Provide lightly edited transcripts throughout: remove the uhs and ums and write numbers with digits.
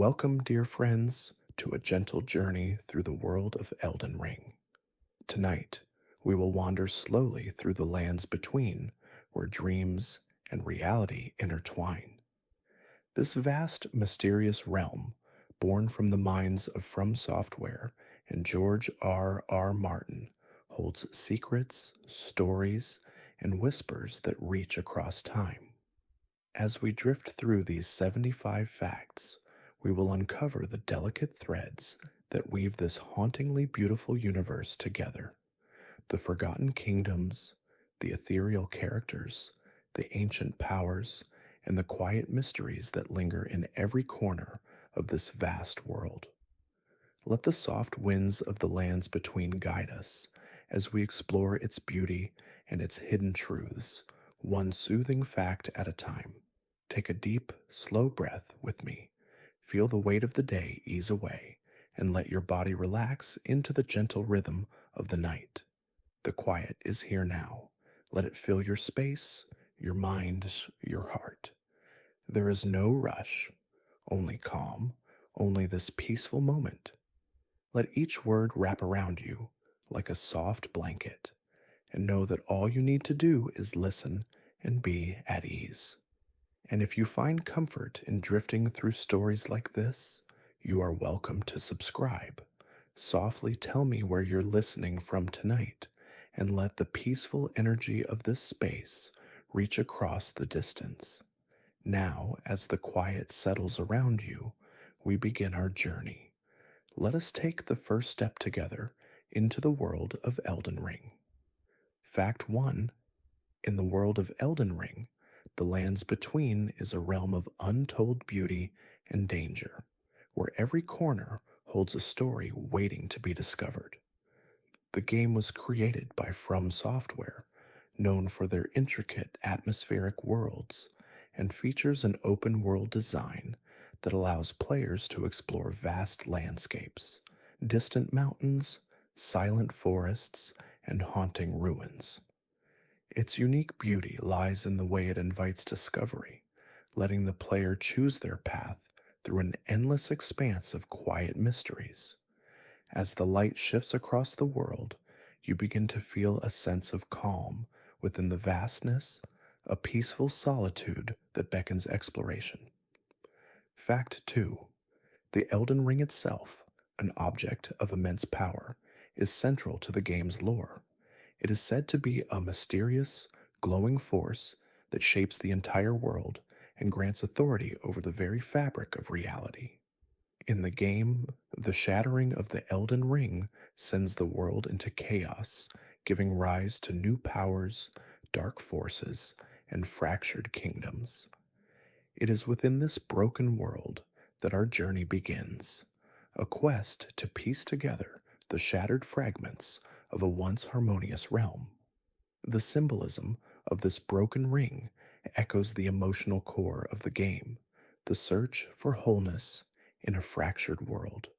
Welcome, dear friends, to a gentle journey through the world of Elden Ring. Tonight, we will wander slowly through the lands between, where dreams and reality intertwine. This vast, mysterious realm, born from the minds of From Software and George R. Martin, holds secrets, stories, and whispers that reach across time. As we drift through these 75 facts, we will uncover the delicate threads that weave this hauntingly beautiful universe together. The forgotten kingdoms, the ethereal characters, the ancient powers, and the quiet mysteries that linger in every corner of this vast world. Let the soft winds of the lands between guide us as we explore its beauty and its hidden truths, one soothing fact at a time. Take a deep, slow breath with me. Feel the weight of the day ease away, and let your body relax into the gentle rhythm of the night. The quiet is here now. Let it fill your space, your mind, your heart. There is no rush, only calm, only this peaceful moment. Let each word wrap around you like a soft blanket, and know that all you need to do is listen and be at ease. And if you find comfort in drifting through stories like this, you are welcome to subscribe. Softly tell me where you're listening from tonight, and let the peaceful energy of this space reach across the distance. Now, as the quiet settles around you, we begin our journey. Let us take the first step together into the world of Elden Ring. Fact 1. In the world of Elden Ring, the lands between is a realm of untold beauty and danger, where every corner holds a story waiting to be discovered. The game was created by From Software, known for their intricate atmospheric worlds, and features an open world design that allows players to explore vast landscapes, distant mountains, silent forests, and haunting ruins. Its unique beauty lies in the way it invites discovery, letting the player choose their path through an endless expanse of quiet mysteries. As the light shifts across the world, you begin to feel a sense of calm within the vastness, a peaceful solitude that beckons exploration. Fact 2. The Elden Ring itself, an object of immense power, is central to the game's lore. It is said to be a mysterious, glowing force that shapes the entire world and grants authority over the very fabric of reality. In the game, the shattering of the Elden Ring sends the world into chaos, giving rise to new powers, dark forces, and fractured kingdoms. It is within this broken world that our journey begins, a quest to piece together the shattered fragments of a once harmonious realm. The symbolism of this broken ring echoes the emotional core of the game, the search for wholeness in a fractured world.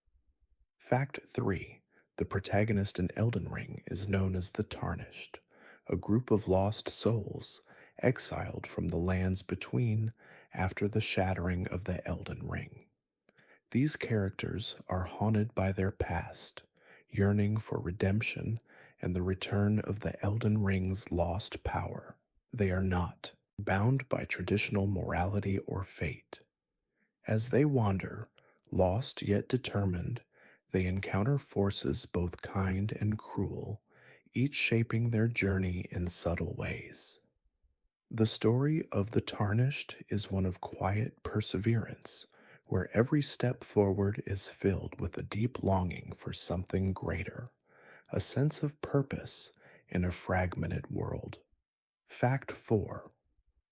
Fact 3. The protagonist in Elden Ring is known as the Tarnished, a group of lost souls exiled from the lands between after the shattering of the Elden Ring. These characters are haunted by their past, yearning for redemption and the return of the Elden Ring's lost power. They are not bound by traditional morality or fate. As they wander, lost yet determined, they encounter forces both kind and cruel, each shaping their journey in subtle ways. The story of the Tarnished is one of quiet perseverance, where every step forward is filled with a deep longing for something greater, a sense of purpose in a fragmented world. Fact 4.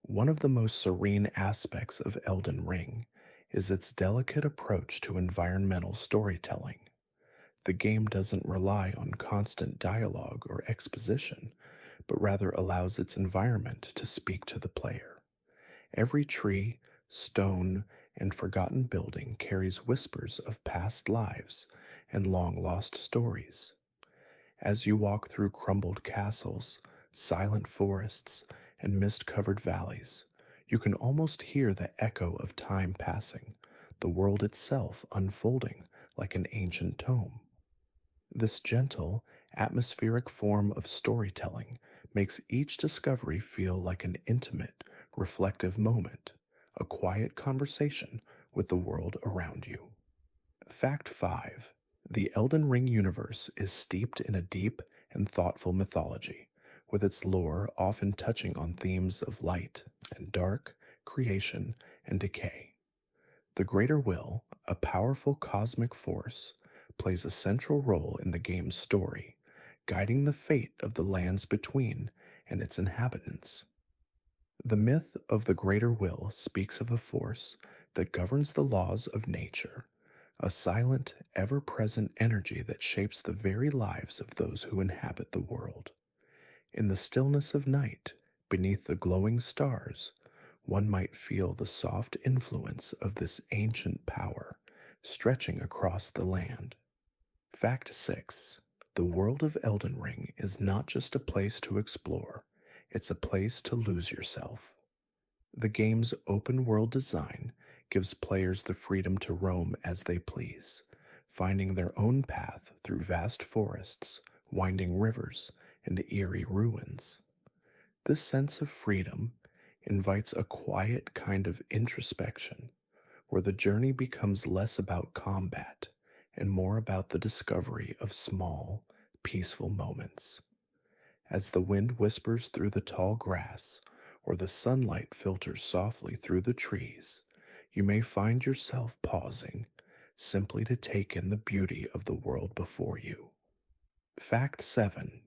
One of the most serene aspects of Elden Ring is its delicate approach to environmental storytelling. The game doesn't rely on constant dialogue or exposition, but rather allows its environment to speak to the player. Every tree, stone, and forgotten building carries whispers of past lives and long-lost stories. As you walk through crumbled castles, silent forests, and mist-covered valleys, you can almost hear the echo of time passing, the world itself unfolding like an ancient tome. This gentle, atmospheric form of storytelling makes each discovery feel like an intimate, reflective moment, a quiet conversation with the world around you. Fact 5. The Elden Ring universe is steeped in a deep and thoughtful mythology, with its lore often touching on themes of light and dark, creation and decay. The Greater Will, a powerful cosmic force, plays a central role in the game's story, guiding the fate of the lands between and its inhabitants. The myth of the Greater Will speaks of a force that governs the laws of nature, a silent, ever present energy that shapes the very lives of those who inhabit the world. In the stillness of night, beneath the glowing stars, one might feel the soft influence of this ancient power stretching across the land. Fact 6. The world of Elden Ring is not just a place to explore, it's a place to lose yourself. The game's open world design gives players the freedom to roam as they please, finding their own path through vast forests, winding rivers, and eerie ruins. This sense of freedom invites a quiet kind of introspection, where the journey becomes less about combat and more about the discovery of small, peaceful moments. As the wind whispers through the tall grass, or the sunlight filters softly through the trees, you may find yourself pausing, simply to take in the beauty of the world before you. Fact 7.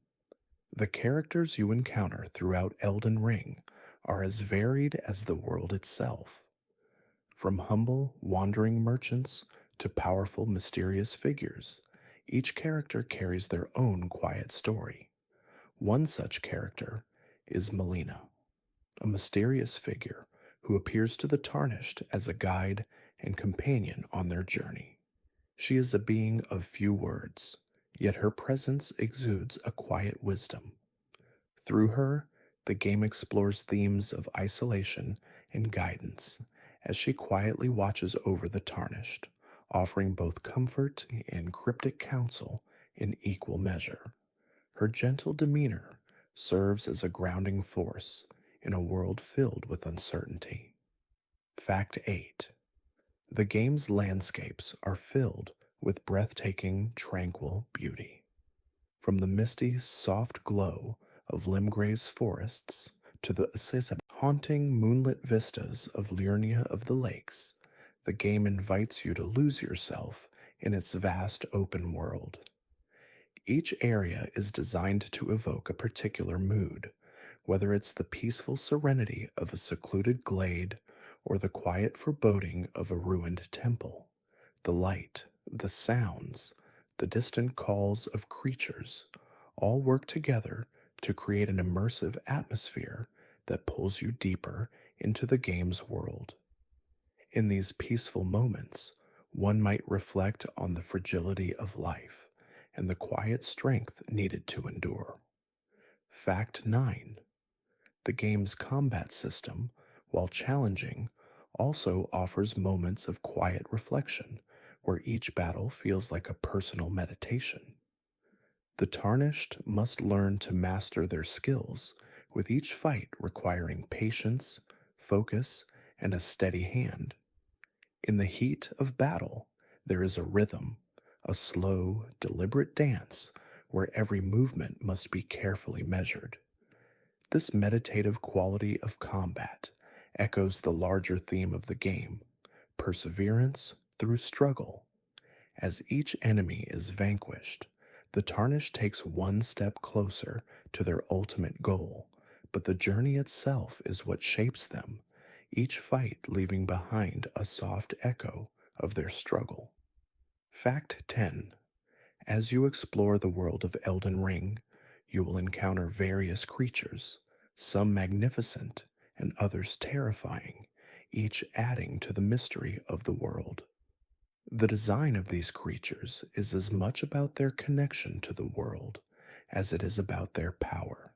The characters you encounter throughout Elden Ring are as varied as the world itself. From humble, wandering merchants to powerful, mysterious figures, each character carries their own quiet story. One such character is Melina, a mysterious figure who appears to the Tarnished as a guide and companion on their journey. She is a being of few words, yet her presence exudes a quiet wisdom. Through her, the game explores themes of isolation and guidance as she quietly watches over the Tarnished, offering both comfort and cryptic counsel in equal measure. Her gentle demeanor serves as a grounding force in a world filled with uncertainty. Fact 8. The game's landscapes are filled with breathtaking, tranquil beauty. From the misty, soft glow of Limgray's forests to the haunting moonlit vistas of Liurnia of the Lakes, the game invites you to lose yourself in its vast open world. Each area is designed to evoke a particular mood, whether it's the peaceful serenity of a secluded glade or the quiet foreboding of a ruined temple. The light, the sounds, the distant calls of creatures all work together to create an immersive atmosphere that pulls you deeper into the game's world. In these peaceful moments, one might reflect on the fragility of life and the quiet strength needed to endure. Fact 9. The game's combat system, while challenging, also offers moments of quiet reflection where each battle feels like a personal meditation. The Tarnished must learn to master their skills, with each fight requiring patience, focus, and a steady hand. In the heat of battle, there is a rhythm, a slow, deliberate dance where every movement must be carefully measured. This meditative quality of combat echoes the larger theme of the game: perseverance through struggle. As each enemy is vanquished, the Tarnished takes one step closer to their ultimate goal, but the journey itself is what shapes them, each fight leaving behind a soft echo of their struggle. Fact 10. As you explore the world of Elden Ring, you will encounter various creatures, some magnificent and others terrifying, each adding to the mystery of the world. The design of these creatures is as much about their connection to the world as it is about their power.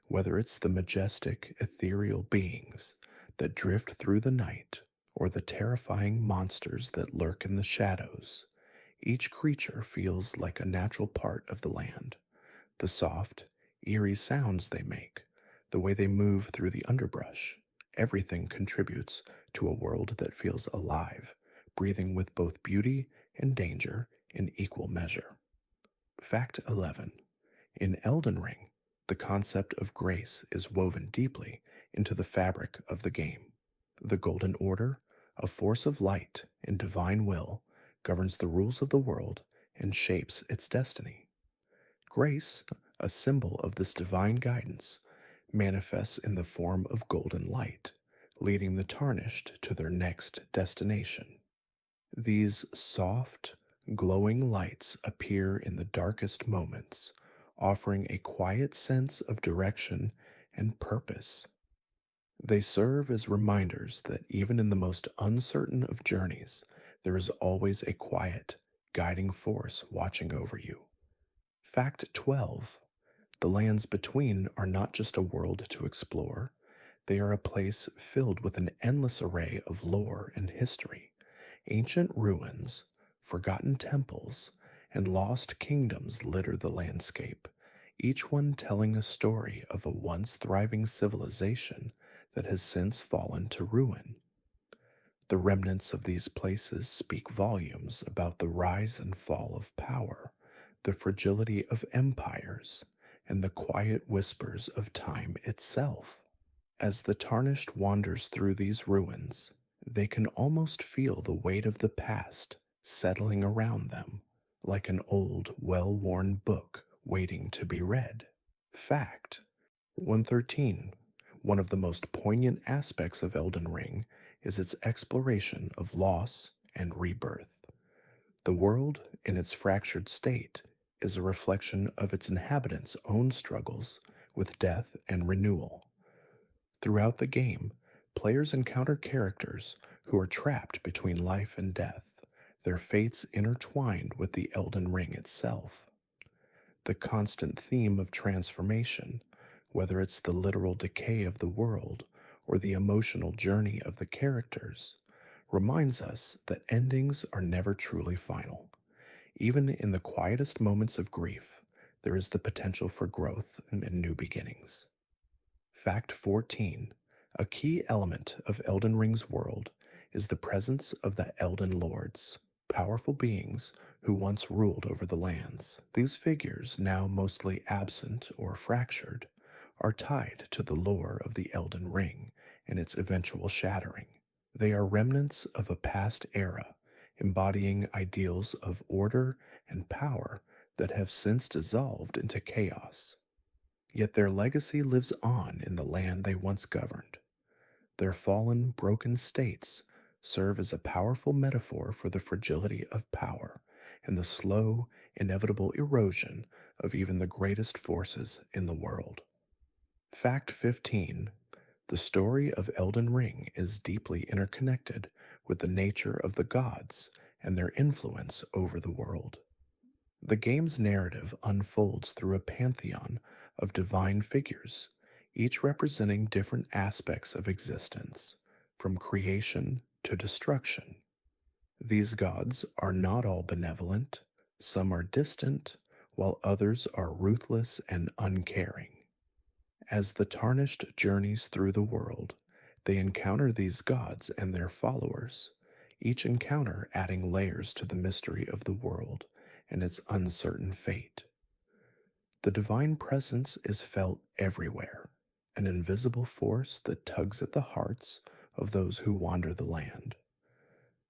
Whether it's the majestic, ethereal beings that drift through the night, or the terrifying monsters that lurk in the shadows. Each creature feels like a natural part of the land. The soft, eerie sounds they make, the way they move through the underbrush, everything contributes to a world that feels alive, breathing with both beauty and danger in equal measure. Fact 11. In Elden Ring, the concept of grace is woven deeply into the fabric of the game. The Golden Order, a force of light and divine will, governs the rules of the world and shapes its destiny. Grace, a symbol of this divine guidance, manifests in the form of golden light, leading the tarnished to their next destination. These soft, glowing lights appear in the darkest moments, offering a quiet sense of direction and purpose. They serve as reminders that even in the most uncertain of journeys, there is always a quiet, guiding force watching over you. Fact 12. The lands between are not just a world to explore, they are a place filled with an endless array of lore and history. Ancient ruins, forgotten temples, and lost kingdoms litter the landscape, each one telling a story of a once thriving civilization that has since fallen to ruin. The remnants of these places speak volumes about the rise and fall of power, the fragility of empires, and the quiet whispers of time itself. As the tarnished wanders through these ruins, they can almost feel the weight of the past settling around them, like an old, well worn book waiting to be read. Fact 113. One of the most poignant aspects of Elden Ring is its exploration of loss and rebirth. The world, in its fractured state, is a reflection of its inhabitants' own struggles with death and renewal. Throughout the game, players encounter characters who are trapped between life and death, their fates intertwined with the Elden Ring itself. The constant theme of transformation, whether it's the literal decay of the world or the emotional journey of the characters, reminds us that endings are never truly final. Even in the quietest moments of grief, there is the potential for growth and new beginnings. Fact 14. A key element of Elden Ring's world is the presence of the Elden Lords, powerful beings who once ruled over the lands. These figures, now mostly absent or fractured, are tied to the lore of the Elden Ring and its eventual shattering. They are remnants of a past era, embodying ideals of order and power that have since dissolved into chaos. Yet their legacy lives on in the land they once governed. Their fallen, broken states serve as a powerful metaphor for the fragility of power and the slow, inevitable erosion of even the greatest forces in the world. Fact 15. The story of Elden Ring is deeply interconnected with the nature of the gods and their influence over the world. The game's narrative unfolds through a pantheon of divine figures, each representing different aspects of existence, from creation to destruction. These gods are not all benevolent, some are distant, while others are ruthless and uncaring. As the tarnished journeys through the world, they encounter these gods and their followers, each encounter adding layers to the mystery of the world and its uncertain fate. The divine presence is felt everywhere, an invisible force that tugs at the hearts of those who wander the land.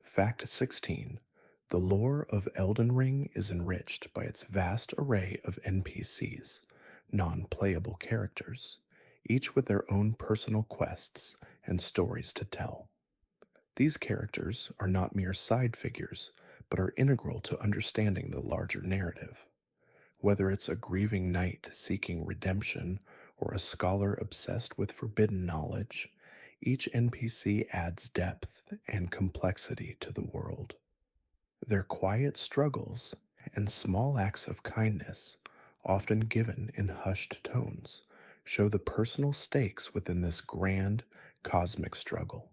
Fact 16. The lore of Elden Ring is enriched by its vast array of NPCs, non-playable characters, each with their own personal quests and stories to tell. These characters are not mere side figures, but are integral to understanding the larger narrative. Whether it's a grieving knight seeking redemption or a scholar obsessed with forbidden knowledge, each NPC adds depth and complexity to the world. Their quiet struggles and small acts of kindness, often given in hushed tones, show the personal stakes within this grand cosmic struggle.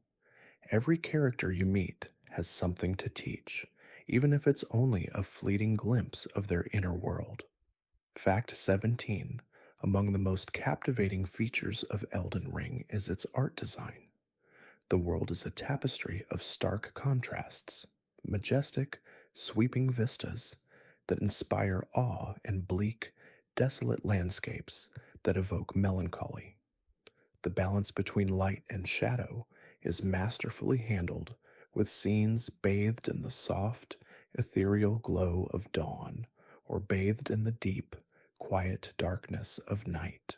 Every character you meet has something to teach, even if it's only a fleeting glimpse of their inner world. Fact 17. Among the most captivating features of Elden Ring is its art design. The world is a tapestry of stark contrasts, majestic, sweeping vistas that inspire awe and bleak, desolate landscapes that evoke melancholy. The balance between light and shadow is masterfully handled, with scenes bathed in the soft, ethereal glow of dawn or bathed in the deep, quiet darkness of night.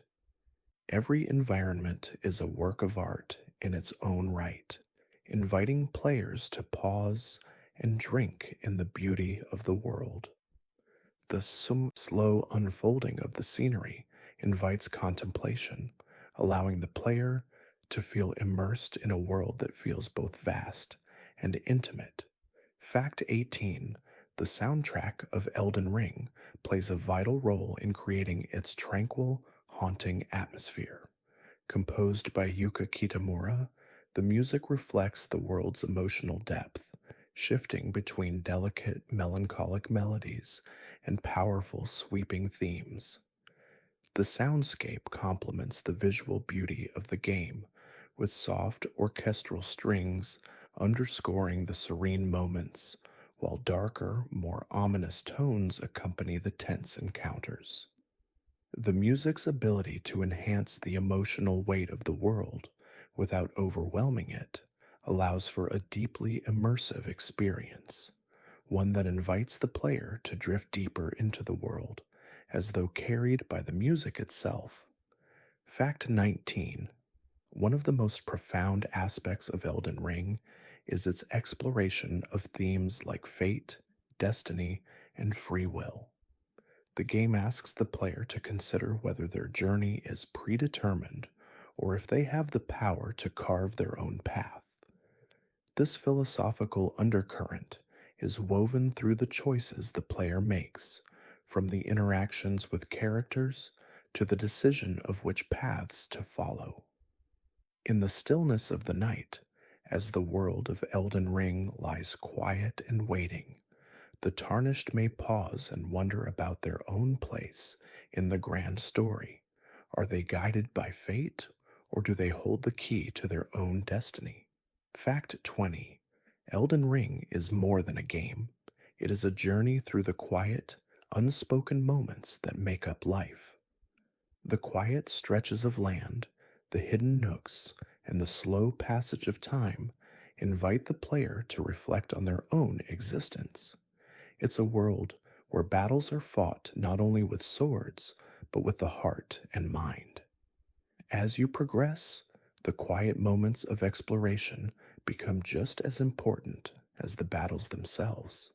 Every environment is a work of art in its own right, inviting players to pause and drink in the beauty of the world. The slow unfolding of the scenery invites contemplation, allowing the player to feel immersed in a world that feels both vast and intimate. Fact 18. The soundtrack of Elden Ring plays a vital role in creating its tranquil, haunting atmosphere. Composed by Yuka Kitamura, the music reflects the world's emotional depth, shifting between delicate, melancholic melodies and powerful, sweeping themes. The soundscape complements the visual beauty of the game, with soft orchestral strings underscoring the serene moments, while darker, more ominous tones accompany the tense encounters. The music's ability to enhance the emotional weight of the world without overwhelming it allows for a deeply immersive experience, one that invites the player to drift deeper into the world as though carried by the music itself. Fact 19. One of the most profound aspects of Elden Ring is its exploration of themes like fate, destiny, and free will. The game asks the player to consider whether their journey is predetermined or if they have the power to carve their own path. This philosophical undercurrent is woven through the choices the player makes, from the interactions with characters to the decision of which paths to follow. In the stillness of the night, as the world of Elden Ring lies quiet and waiting, the tarnished may pause and wonder about their own place in the grand story. Are they guided by fate, or do they hold the key to their own destiny? Fact 20. Elden Ring is more than a game. It is a journey through the quiet, unspoken moments that make up life. The quiet stretches of land, the hidden nooks, and the slow passage of time invite the player to reflect on their own existence. It's a world where battles are fought not only with swords, but with the heart and mind. As you progress, the quiet moments of exploration become just as important as the battles themselves.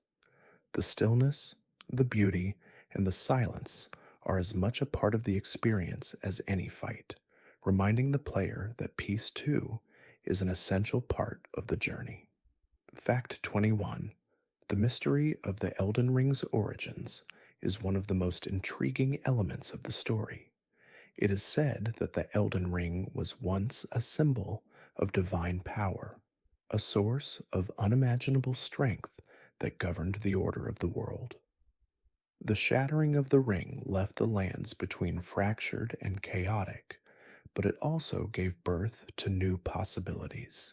The stillness, the beauty, and the silence are as much a part of the experience as any fight, reminding the player that peace too is an essential part of the journey. Fact 21. The mystery of the Elden Ring's origins is one of the most intriguing elements of the story. It is said that the Elden Ring was once a symbol of divine power, a source of unimaginable strength that governed the order of the world. The shattering of the ring left the lands between fractured and chaotic, but it also gave birth to new possibilities.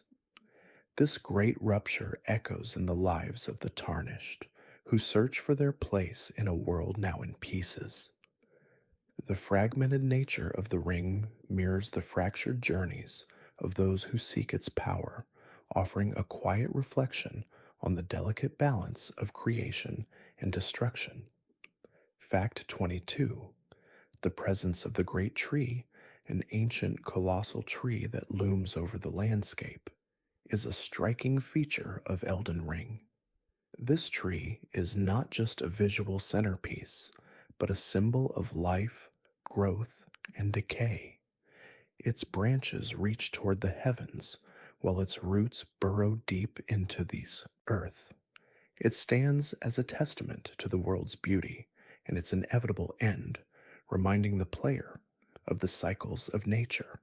This great rupture echoes in the lives of the tarnished, who search for their place in a world now in pieces. The fragmented nature of the ring mirrors the fractured journeys of those who seek its power, offering a quiet reflection on the delicate balance of creation and destruction. Fact 22. The presence of the great tree, an ancient colossal tree that looms over the landscape, is a striking feature of Elden Ring. This tree is not just a visual centerpiece, but a symbol of life, growth, and decay. Its branches reach toward the heavens, while its roots burrow deep into the earth. It stands as a testament to the world's beauty and its inevitable end, reminding the player of the cycles of nature.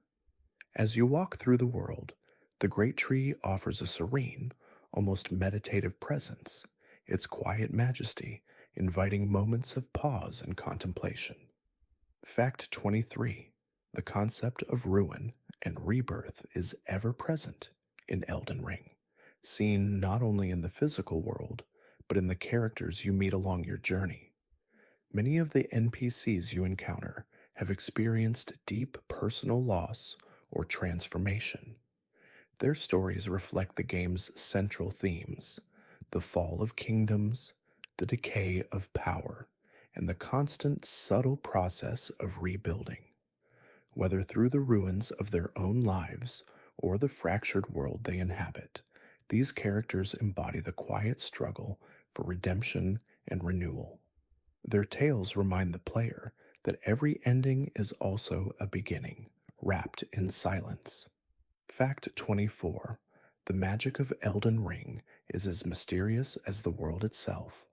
As you walk through the world, The great tree offers a serene, almost meditative presence, its quiet majesty inviting moments of pause and contemplation. Fact 23. The concept of ruin and rebirth is ever present in Elden Ring, seen not only in the physical world, but in the characters you meet along your journey. Many of the NPCs you encounter have experienced deep personal loss or transformation. Their stories reflect the game's central themes: the fall of kingdoms, the decay of power, and the constant subtle process of rebuilding. Whether through the ruins of their own lives or the fractured world they inhabit, these characters embody the quiet struggle for redemption and renewal. Their tales remind the player that every ending is also a beginning, wrapped in silence. Fact 24. The magic of Elden Ring is as mysterious as the world itself.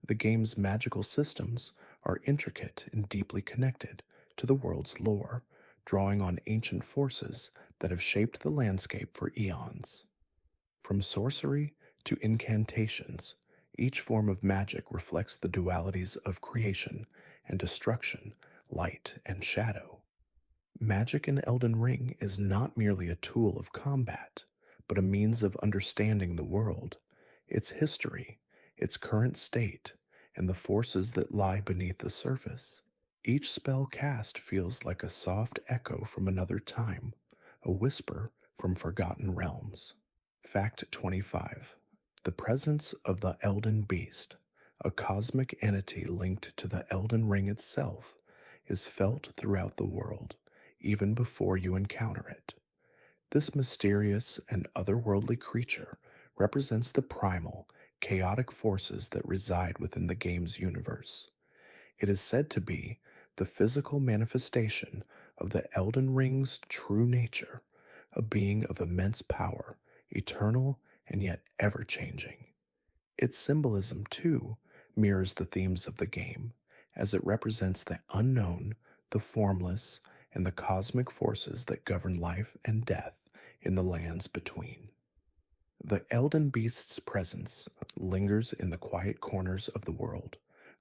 The game's magical systems are intricate and deeply connected to the world's lore, drawing on ancient forces that have shaped the landscape for eons. From sorcery to incantations, each form of magic reflects the dualities of creation and destruction, light and shadow. Magic in Elden Ring is not merely a tool of combat, but a means of understanding the world, its history, its current state, and the forces that lie beneath the surface. Each spell cast feels like a soft echo from another time, a whisper from forgotten realms. Fact 25. The presence of the Elden Beast, a cosmic entity linked to the Elden Ring itself, is felt throughout the world, even before you encounter it. This mysterious and otherworldly creature represents the primal, chaotic forces that reside within the game's universe. It is said to be the physical manifestation of the Elden Ring's true nature, a being of immense power, eternal and yet ever changing. Its symbolism, too, mirrors the themes of the game, as it represents the unknown, the formless, and the cosmic forces that govern life and death in the lands between. The Elden Beast's presence lingers in the quiet corners of the world,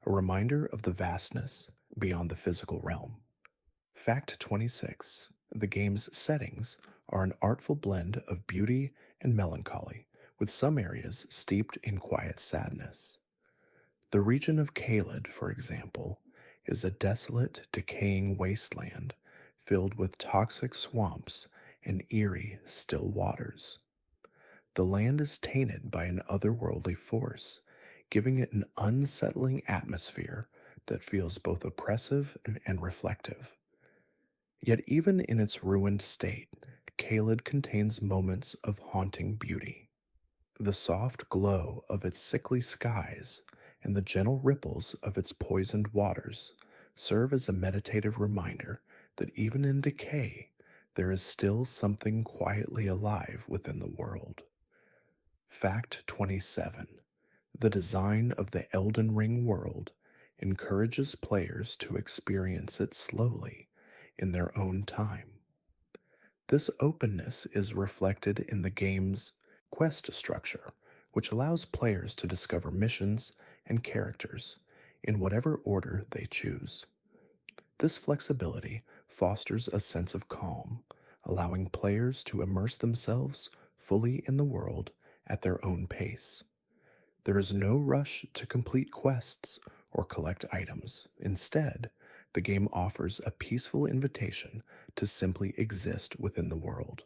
a reminder of the vastness beyond the physical realm. Fact 26. The game's settings are an artful blend of beauty and melancholy, with some areas steeped in quiet sadness. The region of Caelid, for example, is a desolate, decaying wasteland filled with toxic swamps and eerie, still waters. The land is tainted by an otherworldly force, giving it an unsettling atmosphere that feels both oppressive and reflective. Yet, even in its ruined state, Caelid contains moments of haunting beauty. The soft glow of its sickly skies and the gentle ripples of its poisoned waters serve as a meditative reminder that even in decay, there is still something quietly alive within the world. Fact 27. The design of the Elden Ring world encourages players to experience it slowly in their own time. This openness is reflected in the game's quest structure, which allows players to discover missions and characters in whatever order they choose. This flexibility fosters a sense of calm, allowing players to immerse themselves fully in the world at their own pace. There is no rush to complete quests or collect items. Instead, the game offers a peaceful invitation to simply exist within the world,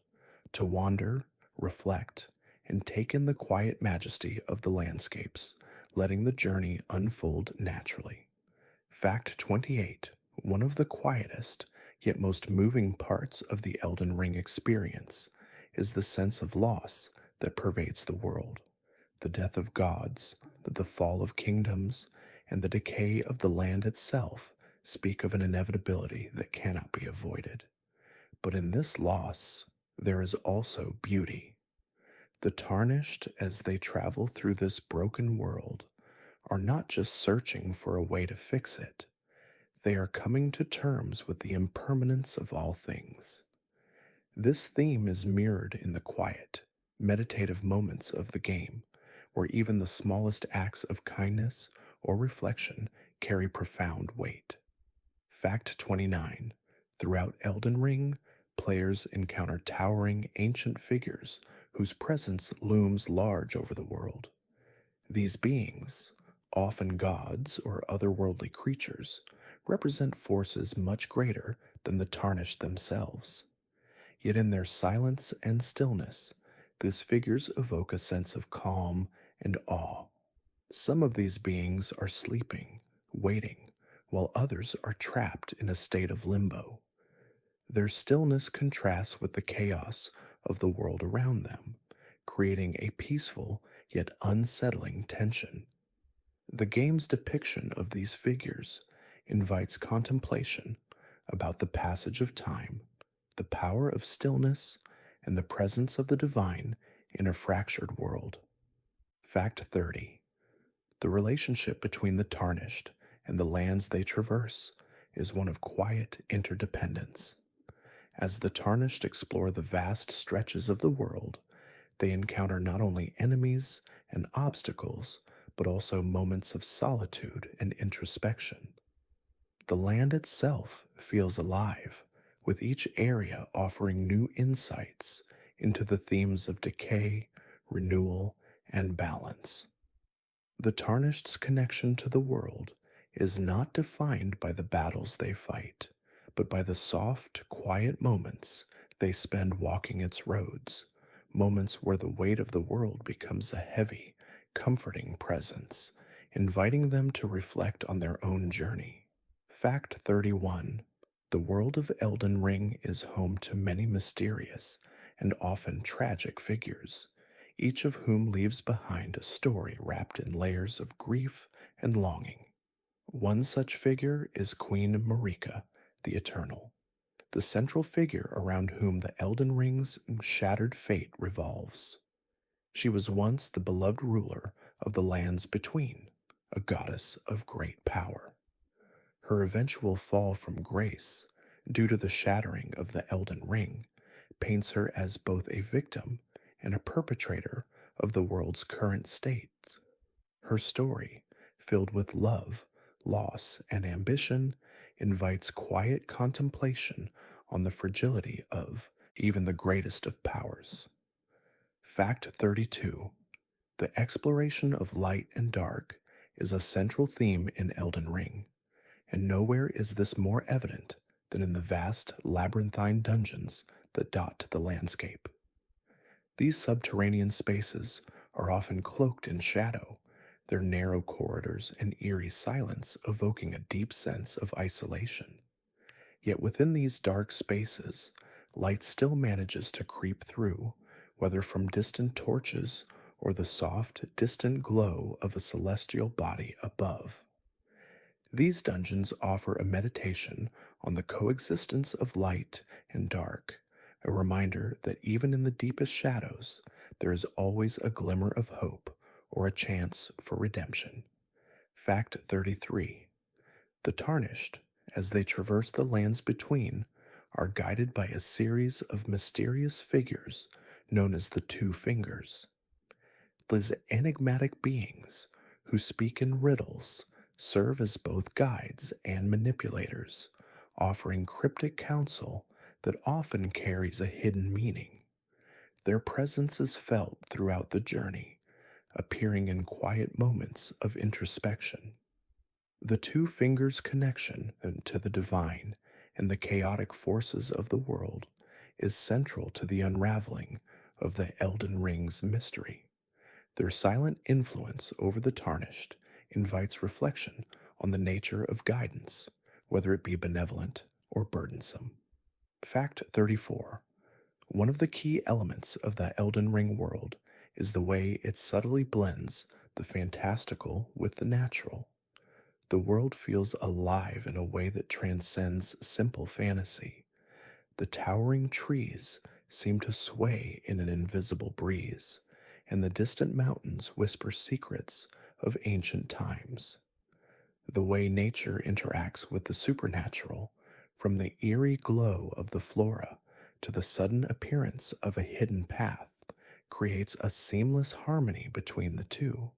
to wander, reflect, and take in the quiet majesty of the landscapes, letting the journey unfold naturally. Fact 28. One of the quietest, yet most moving parts of the Elden Ring experience is the sense of loss that pervades the world. The death of gods, the fall of kingdoms, and the decay of the land itself speak of an inevitability that cannot be avoided. But in this loss, there is also beauty. The tarnished, as they travel through this broken world, are not just searching for a way to fix it, they are coming to terms with the impermanence of all things. This theme is mirrored in the quiet, meditative moments of the game, where even the smallest acts of kindness or reflection carry profound weight. Fact 29. Throughout Elden Ring, players encounter towering ancient figures whose presence looms large over the world. These beings, often gods or otherworldly creatures, represent forces much greater than the tarnished themselves. Yet in their silence and stillness, these figures evoke a sense of calm and awe. Some of these beings are sleeping, waiting, while others are trapped in a state of limbo. Their stillness contrasts with the chaos of the world around them, creating a peaceful yet unsettling tension. The game's depiction of these figures invites contemplation about the passage of time, the power of stillness, and the presence of the divine in a fractured world. Fact 30. The relationship between the tarnished and the lands they traverse is one of quiet interdependence. As the tarnished explore the vast stretches of the world, they encounter not only enemies and obstacles, but also moments of solitude and introspection. The land itself feels alive, with each area offering new insights into the themes of decay, renewal, and balance. The Tarnished's connection to the world is not defined by the battles they fight, but by the soft, quiet moments they spend walking its roads, moments where the weight of the world becomes a heavy, comforting presence, inviting them to reflect on their own journey. Fact 31. The world of Elden Ring is home to many mysterious and often tragic figures, each of whom leaves behind a story wrapped in layers of grief and longing. One such figure is Queen Marika, the Eternal, the central figure around whom the Elden Ring's shattered fate revolves. She was once the beloved ruler of the lands between, a goddess of great power. Her eventual fall from grace, due to the shattering of the Elden Ring, paints her as both a victim and a perpetrator of the world's current state. Her story, filled with love, loss, and ambition, invites quiet contemplation on the fragility of even the greatest of powers. Fact 32. The exploration of light and dark is a central theme in Elden Ring, and nowhere is this more evident than in the vast labyrinthine dungeons that dot the landscape. These subterranean spaces are often cloaked in shadow, their narrow corridors and eerie silence evoking a deep sense of isolation. Yet within these dark spaces, light still manages to creep through, whether from distant torches or the soft, distant glow of a celestial body above. These dungeons offer a meditation on the coexistence of light and dark, a reminder that even in the deepest shadows, there is always a glimmer of hope or a chance for redemption. Fact 33. The Tarnished, as they traverse the lands between, are guided by a series of mysterious figures known as the Two Fingers. These enigmatic beings, who speak in riddles, serve as both guides and manipulators, offering cryptic counsel that often carries a hidden meaning. Their presence is felt throughout the journey, appearing in quiet moments of introspection. The Two Fingers' connection to the divine and the chaotic forces of the world is central to the unraveling of the Elden Ring's mystery. Their silent influence over the Tarnished invites reflection on the nature of guidance, whether it be benevolent or burdensome. Fact 34. One of the key elements of the Elden Ring world is the way it subtly blends the fantastical with the natural. The world feels alive in a way that transcends simple fantasy. The towering trees seem to sway in an invisible breeze, and the distant mountains whisper secrets of ancient times. The way nature interacts with the supernatural, from the eerie glow of the flora to the sudden appearance of a hidden path creates a seamless harmony between the two.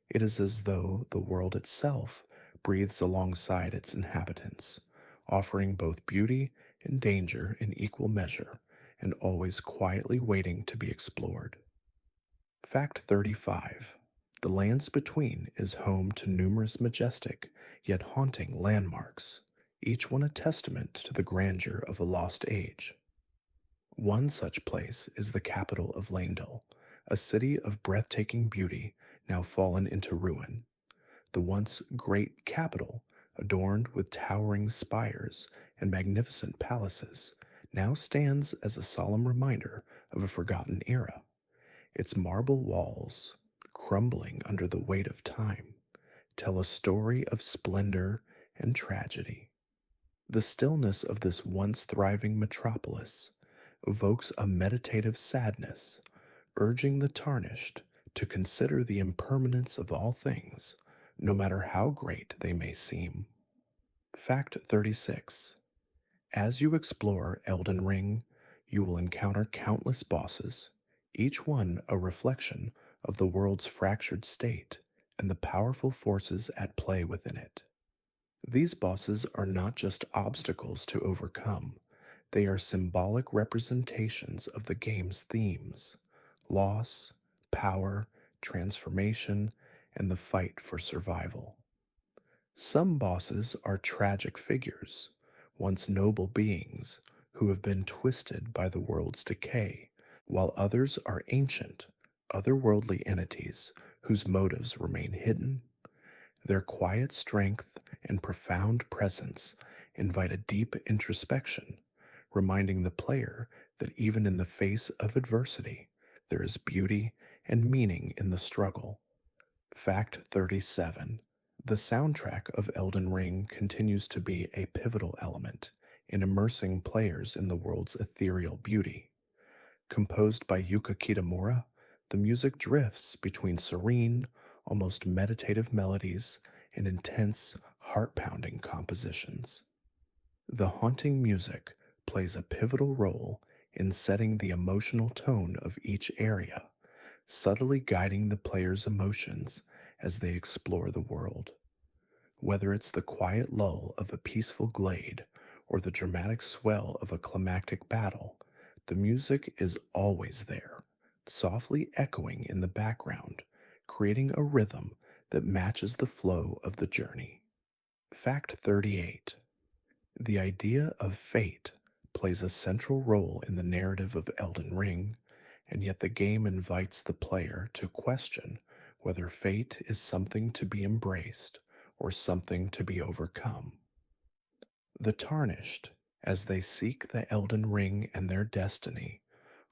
It is as though the world itself breathes alongside its inhabitants, offering both beauty and danger in equal measure, and always quietly waiting to be explored. Fact 35. The lands between is home to numerous majestic yet haunting landmarks, each one a testament to the grandeur of a lost age. One such place is the capital of Landel, a city of breathtaking beauty now fallen into ruin. The once great capital, adorned with towering spires and magnificent palaces, now stands as a solemn reminder of a forgotten era. Its marble walls, crumbling under the weight of time, tell a story of splendor and tragedy. The stillness of this once thriving metropolis evokes a meditative sadness, urging the tarnished to consider the impermanence of all things, no matter how great they may seem. Fact 36. As you explore Elden Ring, you will encounter countless bosses, each one a reflection of the world's fractured state and the powerful forces at play within it. These bosses are not just obstacles to overcome, they are symbolic representations of the game's themes: loss, power, transformation, and the fight for survival. Some bosses are tragic figures, once noble beings who have been twisted by the world's decay, while others are ancient, otherworldly entities whose motives remain hidden. Their quiet strength and profound presence invite a deep introspection, reminding the player that even in the face of adversity, there is beauty and meaning in the struggle. Fact 37. The soundtrack of Elden Ring continues to be a pivotal element in immersing players in the world's ethereal beauty. Composed by Yuka Kitamura, the music drifts between serene, almost meditative melodies and intense, heart-pounding compositions. The haunting music plays a pivotal role in setting the emotional tone of each area, subtly guiding the player's emotions as they explore the world. Whether it's the quiet lull of a peaceful glade or the dramatic swell of a climactic battle, the music is always there, softly echoing in the background, creating a rhythm that matches the flow of the journey. Fact 38. The idea of fate plays a central role in the narrative of Elden Ring, and yet the game invites the player to question whether fate is something to be embraced or something to be overcome. The tarnished, as they seek the Elden Ring and their destiny,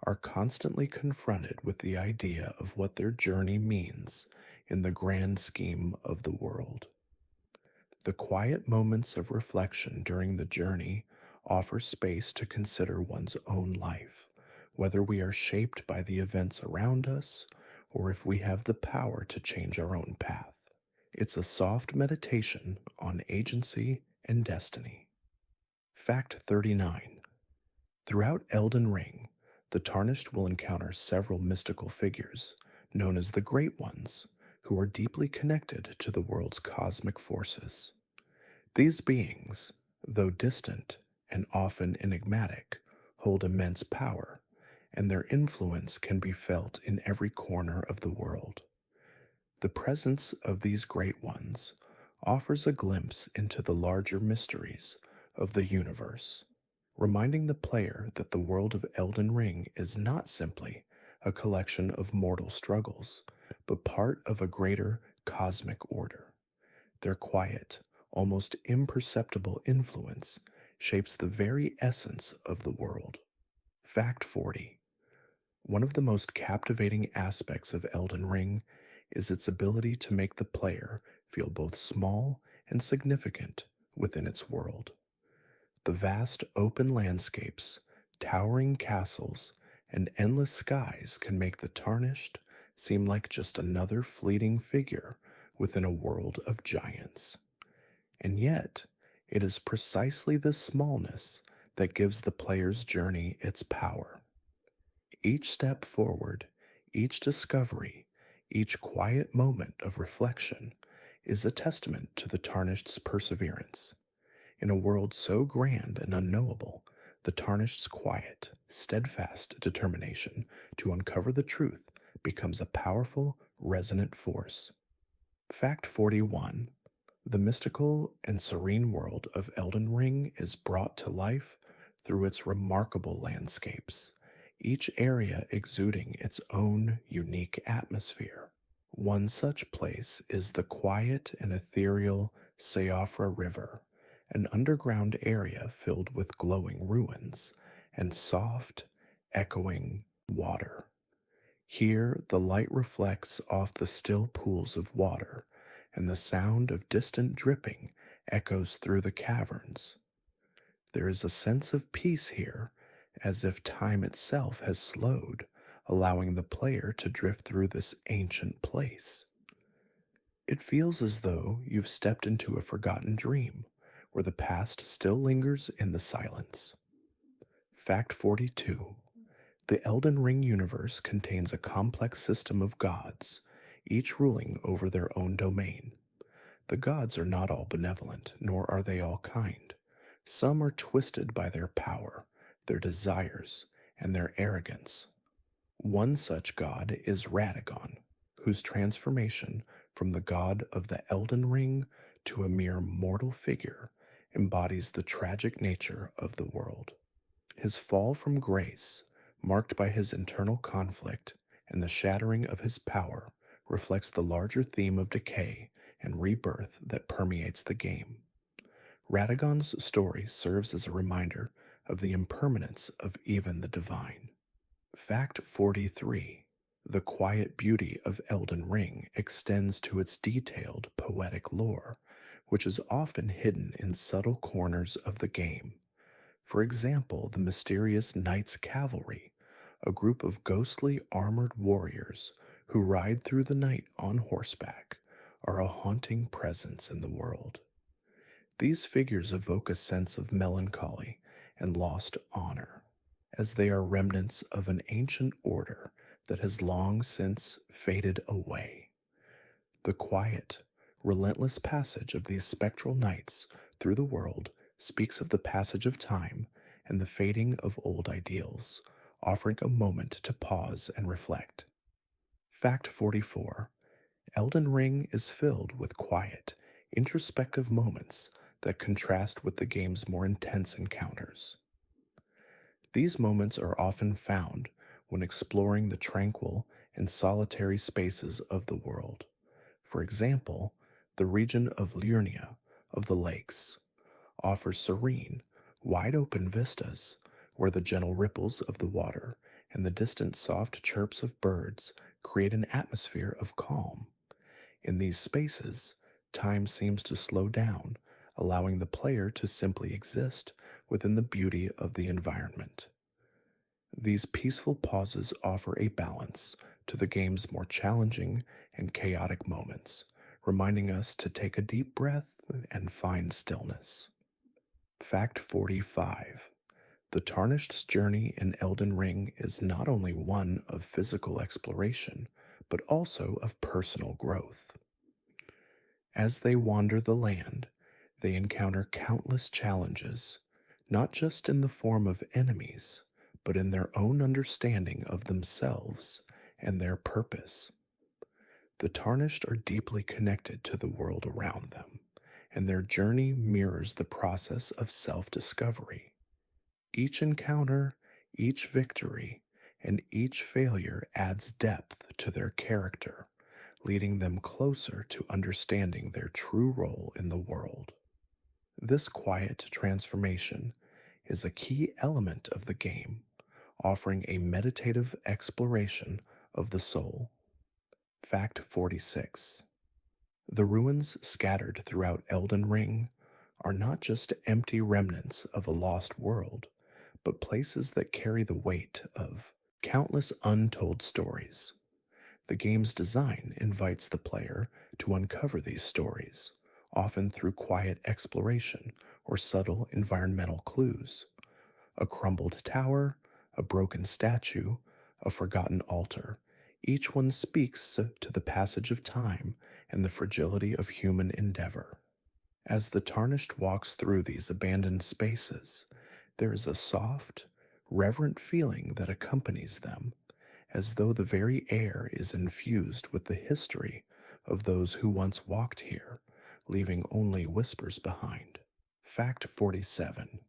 are constantly confronted with the idea of what their journey means in the grand scheme of the world. The quiet moments of reflection during the journey offer space to consider one's own life, whether we are shaped by the events around us or if we have the power to change our own path. It's a soft meditation on agency and destiny. Fact 39. Throughout Elden Ring, the Tarnished will encounter several mystical figures, known as the Great Ones, who are deeply connected to the world's cosmic forces. These beings, though distant and often enigmatic, hold immense power, and their influence can be felt in every corner of the world. The presence of these Great Ones offers a glimpse into the larger mysteries of the universe, reminding the player that the world of Elden Ring is not simply a collection of mortal struggles, but part of a greater cosmic order. Their quiet, almost imperceptible influence shapes the very essence of the world. Fact 40. One of the most captivating aspects of Elden Ring is its ability to make the player feel both small and significant within its world. The vast open landscapes, towering castles, and endless skies can make the Tarnished seem like just another fleeting figure within a world of giants. And yet, it is precisely this smallness that gives the player's journey its power. Each step forward, each discovery, each quiet moment of reflection is a testament to the Tarnished's perseverance. In a world so grand and unknowable, the Tarnished's quiet, steadfast determination to uncover the truth becomes a powerful, resonant force. Fact 41: the mystical and serene world of Elden Ring is brought to life through its remarkable landscapes, each area exuding its own unique atmosphere. One such place is the quiet and ethereal Seafra River, an underground area filled with glowing ruins and soft, echoing water. Here, the light reflects off the still pools of water, and the sound of distant dripping echoes through the caverns. There is a sense of peace here, as if time itself has slowed, allowing the player to drift through this ancient place. It feels as though you've stepped into a forgotten dream, where the past still lingers in the silence. Fact 42: the Elden Ring universe contains a complex system of gods, each ruling over their own domain. The gods are not all benevolent, nor are they all kind. Some are twisted by their power, their desires, and their arrogance. One such god is Radagon, whose transformation from the god of the Elden Ring to a mere mortal figure embodies the tragic nature of the world. His fall from grace, marked by his internal conflict and the shattering of his power, reflects the larger theme of decay and rebirth that permeates the game. Radagon's story serves as a reminder of the impermanence of even the divine. Fact 43: the quiet beauty of Elden Ring extends to its detailed, poetic lore, which is often hidden in subtle corners of the game. For example, the mysterious Knights Cavalry, a group of ghostly armored warriors who ride through the night on horseback, are a haunting presence in the world. These figures evoke a sense of melancholy and lost honor, as they are remnants of an ancient order that has long since faded away. The quiet, relentless passage of these spectral knights through the world speaks of the passage of time and the fading of old ideals, offering a moment to pause and reflect. Fact 44: Elden Ring is filled with quiet, introspective moments that contrast with the game's more intense encounters. These moments are often found when exploring the tranquil and solitary spaces of the world. For example, the region of Liurnia of the Lakes offers serene, wide-open vistas where the gentle ripples of the water and the distant soft chirps of birds create an atmosphere of calm. In these spaces, time seems to slow down, allowing the player to simply exist within the beauty of the environment. These peaceful pauses offer a balance to the game's more challenging and chaotic moments, reminding us to take a deep breath and find stillness. Fact 45: the Tarnished's journey in Elden Ring is not only one of physical exploration, but also of personal growth. As they wander the land, they encounter countless challenges, not just in the form of enemies, but in their own understanding of themselves and their purpose. The Tarnished are deeply connected to the world around them, and their journey mirrors the process of self-discovery. Each encounter, each victory, and each failure adds depth to their character, leading them closer to understanding their true role in the world. This quiet transformation is a key element of the game, offering a meditative exploration of the soul. Fact 46: the ruins scattered throughout Elden Ring are not just empty remnants of a lost world, but places that carry the weight of countless untold stories. The game's design invites the player to uncover these stories, often through quiet exploration or subtle environmental clues. A crumbled tower, a broken statue, a forgotten altar. Each one speaks to the passage of time and the fragility of human endeavor. As the tarnished walks through these abandoned spaces, there is a soft, reverent feeling that accompanies them, as though the very air is infused with the history of those who once walked here, leaving only whispers behind. Fact 47.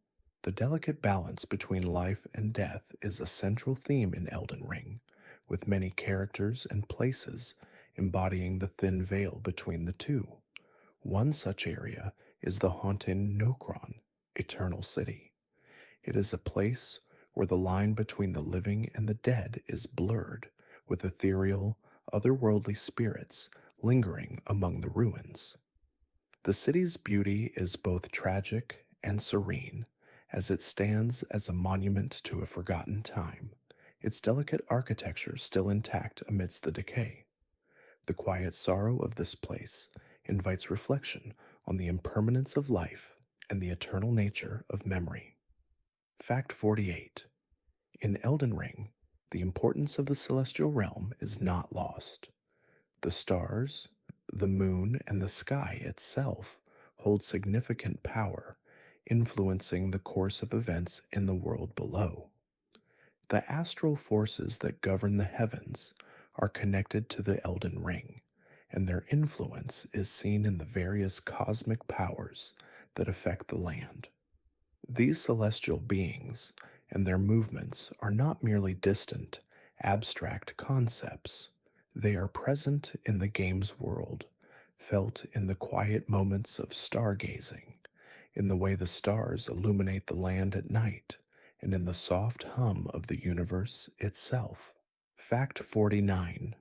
The delicate balance between life and death is a central theme in Elden Ring, with many characters and places embodying the thin veil between the two. One such area is the haunted Nokron, Eternal City. It is a place where the line between the living and the dead is blurred, with ethereal, otherworldly spirits lingering among the ruins. The city's beauty is both tragic and serene, as it stands as a monument to a forgotten time, its delicate architecture still intact amidst the decay. The quiet sorrow of this place invites reflection on the impermanence of life and the eternal nature of memory. Fact 48. In Elden Ring, the importance of the celestial realm is not lost. The stars, the moon, and the sky itself hold significant power, influencing the course of events in the world below. The astral forces that govern the heavens are connected to the Elden Ring, and their influence is seen in the various cosmic powers that affect the land. These celestial beings and their movements are not merely distant, abstract concepts. They are present in the game's world, felt in the quiet moments of stargazing, in the way the stars illuminate the land at night, and in the soft hum of the universe itself. Fact 49.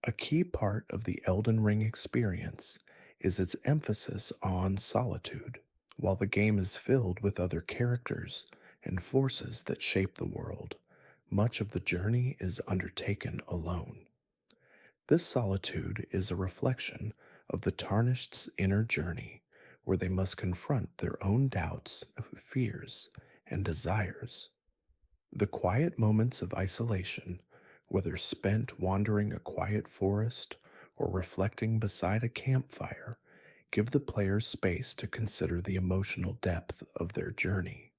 A key part of the Elden Ring experience is its emphasis on solitude. While the game is filled with other characters and forces that shape the world, much of the journey is undertaken alone. This solitude is a reflection of the tarnished's inner journey, where they must confront their own doubts, fears, and desires. The quiet moments of isolation, whether spent wandering a quiet forest or reflecting beside a campfire, give the player space to consider the emotional depth of their journey.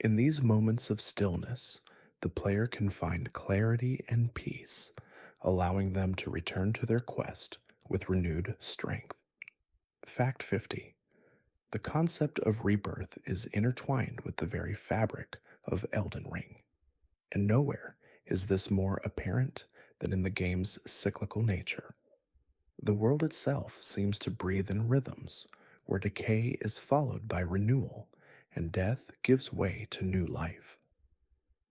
In these moments of stillness, the player can find clarity and peace, allowing them to return to their quest with renewed strength. Fact 50. The concept of rebirth is intertwined with the very fabric of Elden Ring, and nowhere is this more apparent than in the game's cyclical nature. The world itself seems to breathe in rhythms where decay is followed by renewal and death gives way to new life.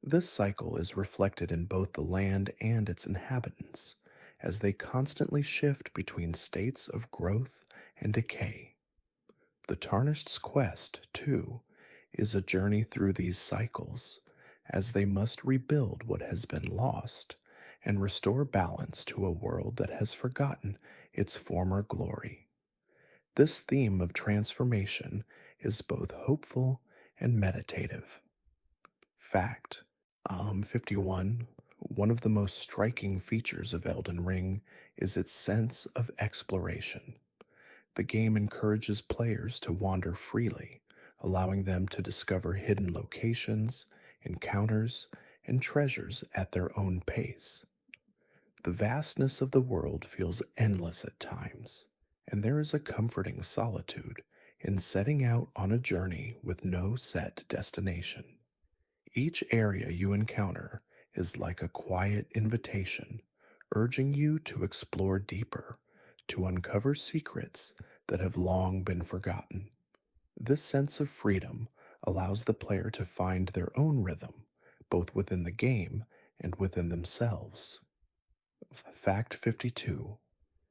This cycle is reflected in both the land and its inhabitants, as they constantly shift between states of growth and decay. The Tarnished's quest, too, is a journey through these cycles, as they must rebuild what has been lost and restore balance to a world that has forgotten its former glory. This theme of transformation is both hopeful and meditative. Fact 51. One of the most striking features of Elden Ring is its sense of exploration. The game encourages players to wander freely, allowing them to discover hidden locations, encounters, and treasures at their own pace. The vastness of the world feels endless at times, and there is a comforting solitude in setting out on a journey with no set destination. Each area you encounter is like a quiet invitation, urging you to explore deeper, to uncover secrets that have long been forgotten. This sense of freedom allows the player to find their own rhythm, both within the game and within themselves. Fact 52.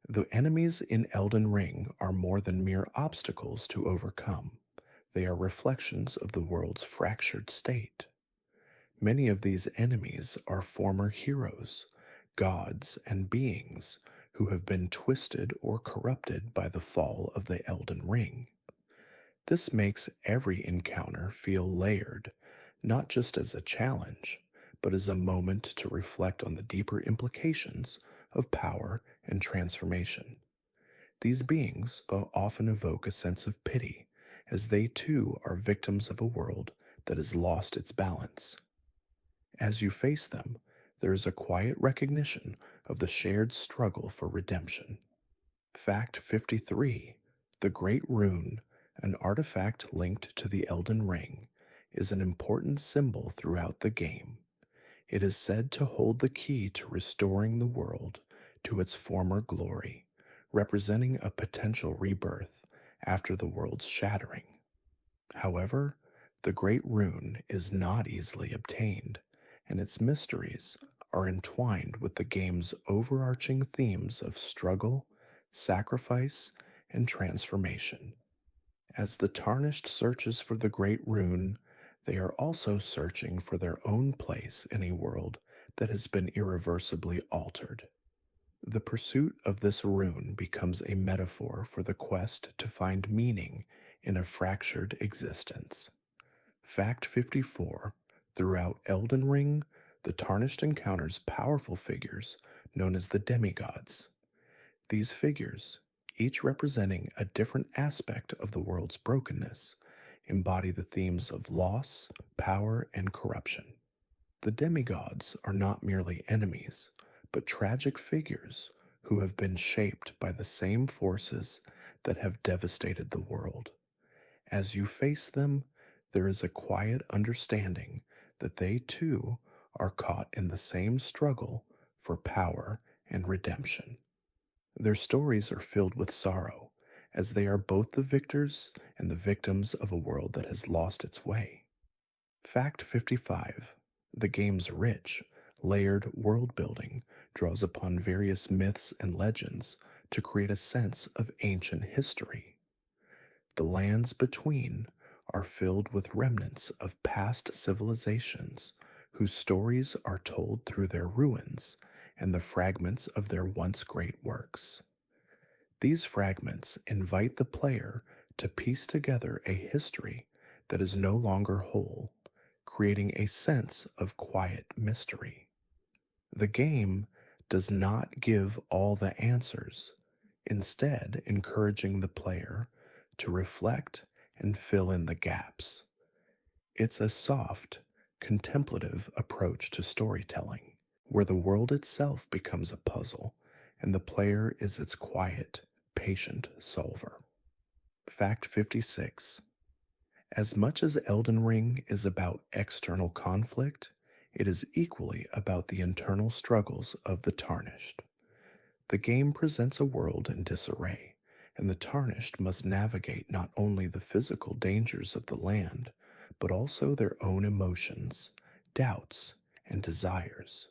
The enemies in Elden Ring are more than mere obstacles to overcome. They are reflections of the world's fractured state. Many of these enemies are former heroes, gods, and beings who have been twisted or corrupted by the fall of the Elden Ring. This makes every encounter feel layered, not just as a challenge, but as a moment to reflect on the deeper implications of power and transformation. These beings often evoke a sense of pity, as they too are victims of a world that has lost its balance. As you face them, there is a quiet recognition of the shared struggle for redemption. Fact 53: the Great Rune, an artifact linked to the Elden Ring, is an important symbol throughout the game. It is said to hold the key to restoring the world to its former glory, representing a potential rebirth after the world's shattering. However, the Great Rune is not easily obtained, and its mysteries are entwined with the game's overarching themes of struggle, sacrifice, and transformation. As the Tarnished searches for the Great Rune, they are also searching for their own place in a world that has been irreversibly altered. The pursuit of this rune becomes a metaphor for the quest to find meaning in a fractured existence. Fact 54: throughout Elden Ring, the Tarnished encounters powerful figures known as the demigods. These figures, each representing a different aspect of the world's brokenness, embody the themes of loss, power, and corruption. The demigods are not merely enemies, but tragic figures who have been shaped by the same forces that have devastated the world. As you face them, there is a quiet understanding that they too are caught in the same struggle for power and redemption. Their stories are filled with sorrow, as they are both the victors and the victims of a world that has lost its way. Fact 55: the game's rich, layered world building draws upon various myths and legends to create a sense of ancient history. The lands between are filled with remnants of past civilizations whose stories are told through their ruins and the fragments of their once great works. These fragments invite the player to piece together a history that is no longer whole, creating a sense of quiet mystery. The game does not give all the answers, instead, encouraging the player to reflect and fill in the gaps. It's a soft, contemplative approach to storytelling, where the world itself becomes a puzzle and the player is its quiet, patient solver. Fact 56: as much as Elden Ring is about external conflict, it is equally about the internal struggles of the Tarnished. The game presents a world in disarray, and the Tarnished must navigate not only the physical dangers of the land, but also their own emotions, doubts, and desires.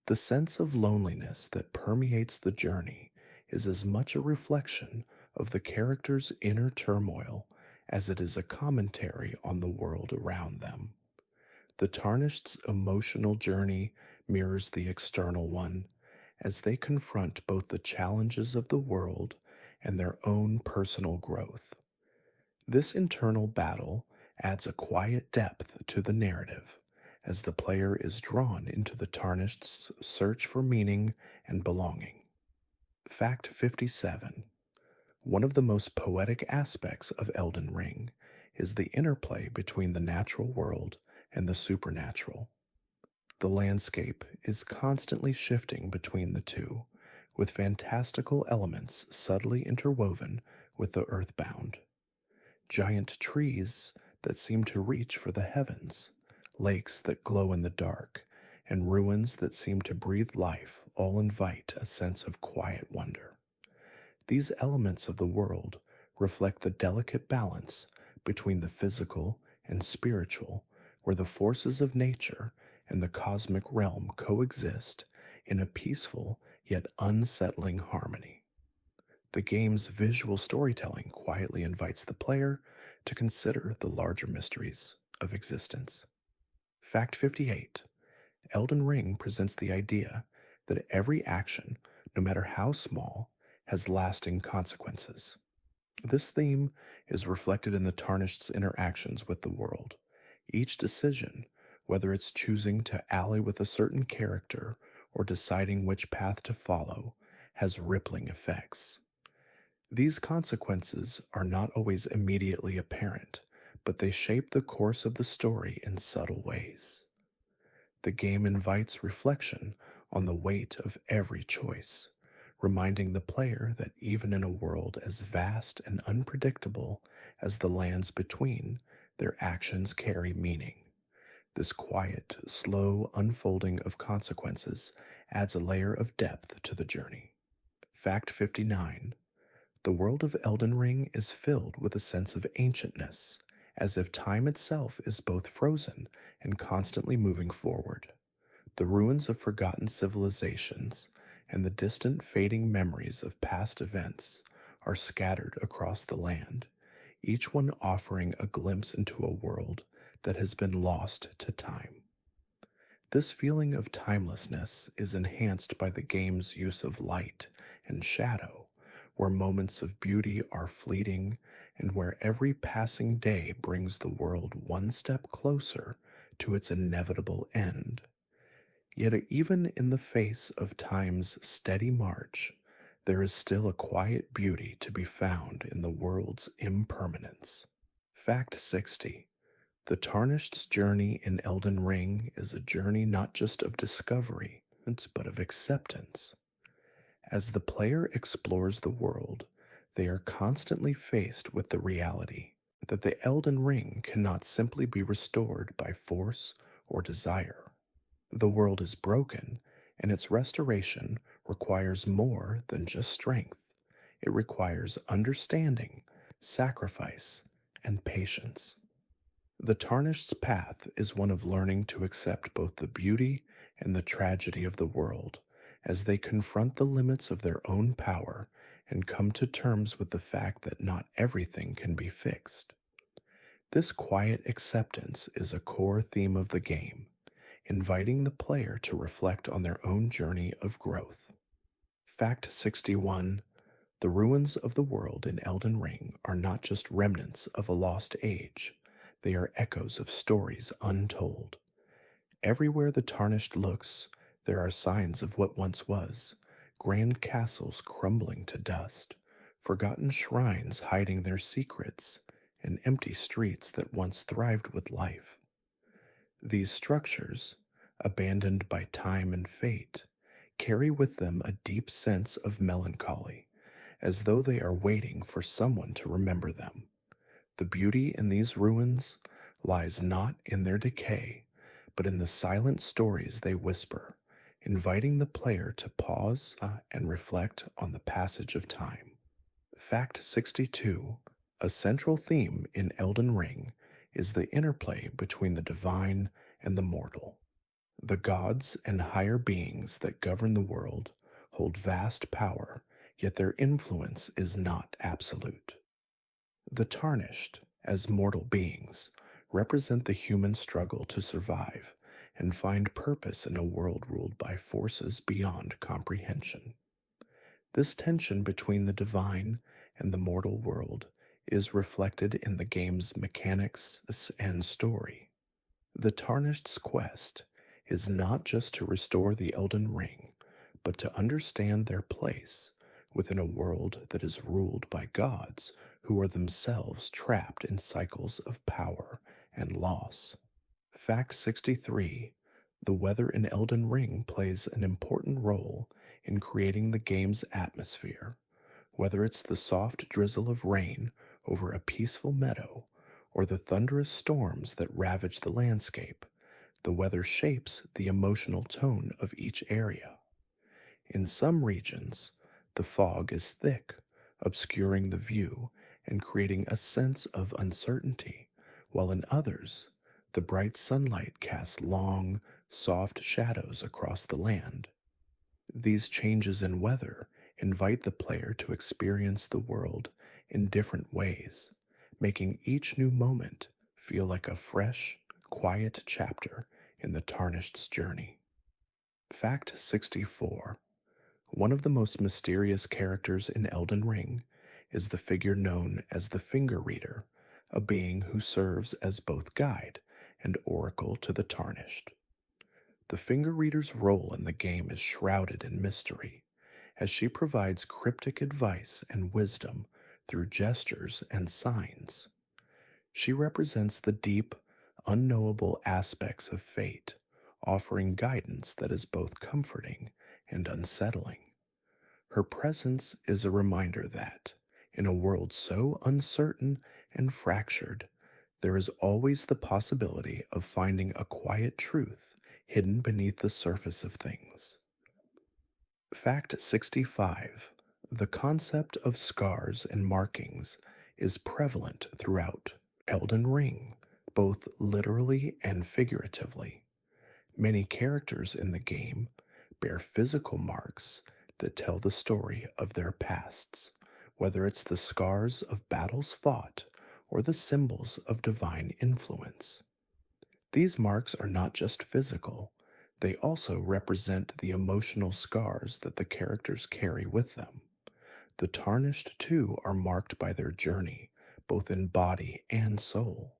The sense of loneliness that permeates the journey is as much a reflection of the character's inner turmoil as it is a commentary on the world around them. The Tarnished's emotional journey mirrors the external one, as they confront both the challenges of the world and their own personal growth. This internal battle adds a quiet depth to the narrative, as the player is drawn into the Tarnished's search for meaning and belonging. Fact 57: one of the most poetic aspects of Elden Ring is the interplay between the natural world and the supernatural. The landscape is constantly shifting between the two, with fantastical elements subtly interwoven with the earthbound. Giant trees that seem to reach for the heavens, lakes that glow in the dark, and ruins that seem to breathe life all invite a sense of quiet wonder. These elements of the world reflect the delicate balance between the physical and spiritual, where the forces of nature and the cosmic realm coexist in a peaceful yet unsettling harmony. The game's visual storytelling quietly invites the player to consider the larger mysteries of existence. Fact 58: Elden Ring presents the idea that every action, no matter how small, has lasting consequences. This theme is reflected in the Tarnished's interactions with the world. Each decision, whether it's choosing to ally with a certain character or deciding which path to follow, has rippling effects. These consequences are not always immediately apparent, but they shape the course of the story in subtle ways. The game invites reflection on the weight of every choice, reminding the player that even in a world as vast and unpredictable as the lands between, their actions carry meaning. This quiet, slow unfolding of consequences adds a layer of depth to the journey. Fact 59. The world of Elden Ring is filled with a sense of ancientness, as if time itself is both frozen and constantly moving forward. The ruins of forgotten civilizations and the distant fading memories of past events are scattered across the land, each one offering a glimpse into a world that has been lost to time. This feeling of timelessness is enhanced by the game's use of light and shadow, where moments of beauty are fleeting and where every passing day brings the world one step closer to its inevitable end. Yet, even in the face of time's steady march, there is still a quiet beauty to be found in the world's impermanence. Fact 60. The Tarnished's journey in Elden Ring is a journey not just of discovery, but of acceptance. As the player explores the world, they are constantly faced with the reality that the Elden Ring cannot simply be restored by force or desire. The world is broken, and its restoration requires more than just strength. It requires understanding, sacrifice, and patience. The Tarnished's path is one of learning to accept both the beauty and the tragedy of the world as they confront the limits of their own power and come to terms with the fact that not everything can be fixed. This quiet acceptance is a core theme of the game, inviting the player to reflect on their own journey of growth. Fact 61. The ruins of the world in Elden Ring are not just remnants of a lost age, they are echoes of stories untold. Everywhere the Tarnished looks, there are signs of what once was, grand castles crumbling to dust, forgotten shrines hiding their secrets, and empty streets that once thrived with life. These structures, abandoned by time and fate, carry with them a deep sense of melancholy, as though they are waiting for someone to remember them. The beauty in these ruins lies not in their decay, but in the silent stories they whisper, inviting the player to pause and reflect on the passage of time. Fact 62. A central theme in Elden Ring is the interplay between the divine and the mortal. The gods and higher beings that govern the world hold vast power, yet their influence is not absolute. The Tarnished, as mortal beings, represent the human struggle to survive and find purpose in a world ruled by forces beyond comprehension. This tension between the divine and the mortal world is reflected in the game's mechanics and story. The Tarnished's quest is not just to restore the Elden Ring, but to understand their place within a world that is ruled by gods who are themselves trapped in cycles of power and loss. Fact 63. The weather in Elden Ring plays an important role in creating the game's atmosphere, whether it's the soft drizzle of rain over a peaceful meadow or the thunderous storms that ravage the landscape. The weather shapes the emotional tone of each area. In some regions, the fog is thick, obscuring the view and creating a sense of uncertainty, while in others, the bright sunlight casts long, soft shadows across the land. These changes in weather invite the player to experience the world in different ways, making each new moment feel like a fresh, quiet chapter in the Tarnished's journey. Fact 64. One of the most mysterious characters in Elden Ring is the figure known as the Finger Reader, a being who serves as both guide and oracle to the Tarnished. The finger reader's role in the game is shrouded in mystery, as she provides cryptic advice and wisdom through gestures and signs. She represents the deep, unknowable aspects of fate, offering guidance that is both comforting and unsettling. Her presence is a reminder that, in a world so uncertain and fractured, there is always the possibility of finding a quiet truth hidden beneath the surface of things. Fact 65. The concept of scars and markings is prevalent throughout Elden Ring, both literally and figuratively. Many characters in the game bear physical marks that tell the story of their pasts, whether it's the scars of battles fought or the symbols of divine influence. These marks are not just physical, they also represent the emotional scars that the characters carry with them. The Tarnished, too, are marked by their journey, both in body and soul.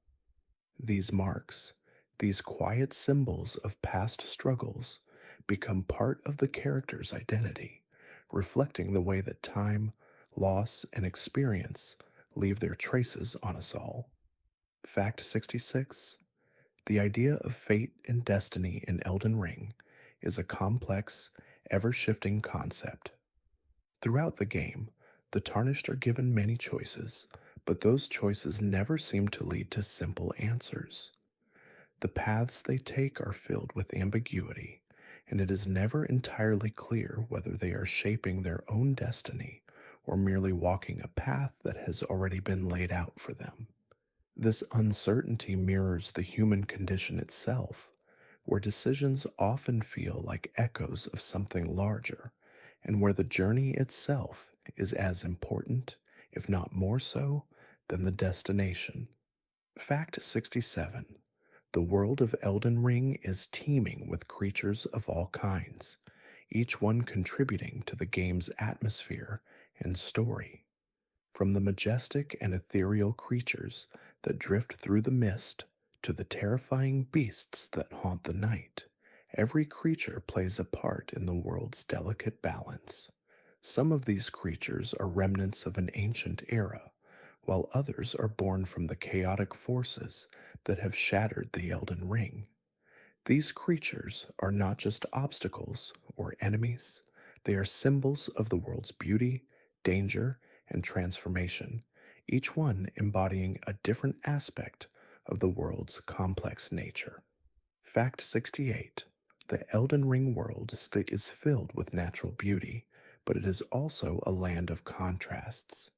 These marks, these quiet symbols of past struggles, become part of the character's identity, reflecting the way that time, loss, and experience leave their traces on us all. Fact 66. The idea of fate and destiny in Elden Ring is a complex, ever shifting concept. Throughout the game, the Tarnished are given many choices, but those choices never seem to lead to simple answers. The paths they take are filled with ambiguity, and it is never entirely clear whether they are shaping their own destiny or merely walking a path that has already been laid out for them. This uncertainty mirrors the human condition itself, where decisions often feel like echoes of something larger, and where the journey itself is as important, if not more so, than the destination. Fact 67. The world of Elden Ring is teeming with creatures of all kinds, each one contributing to the game's atmosphere and story. From the majestic and ethereal creatures that drift through the mist to the terrifying beasts that haunt the night, every creature plays a part in the world's delicate balance. Some of these creatures are remnants of an ancient era, while others are born from the chaotic forces that have shattered the Elden Ring. These creatures are not just obstacles or enemies, they are symbols of the world's beauty, danger, and transformation, each one embodying a different aspect of the world's complex nature. Fact 68. The Elden Ring world is filled with natural beauty, but it is also a land of contrasts.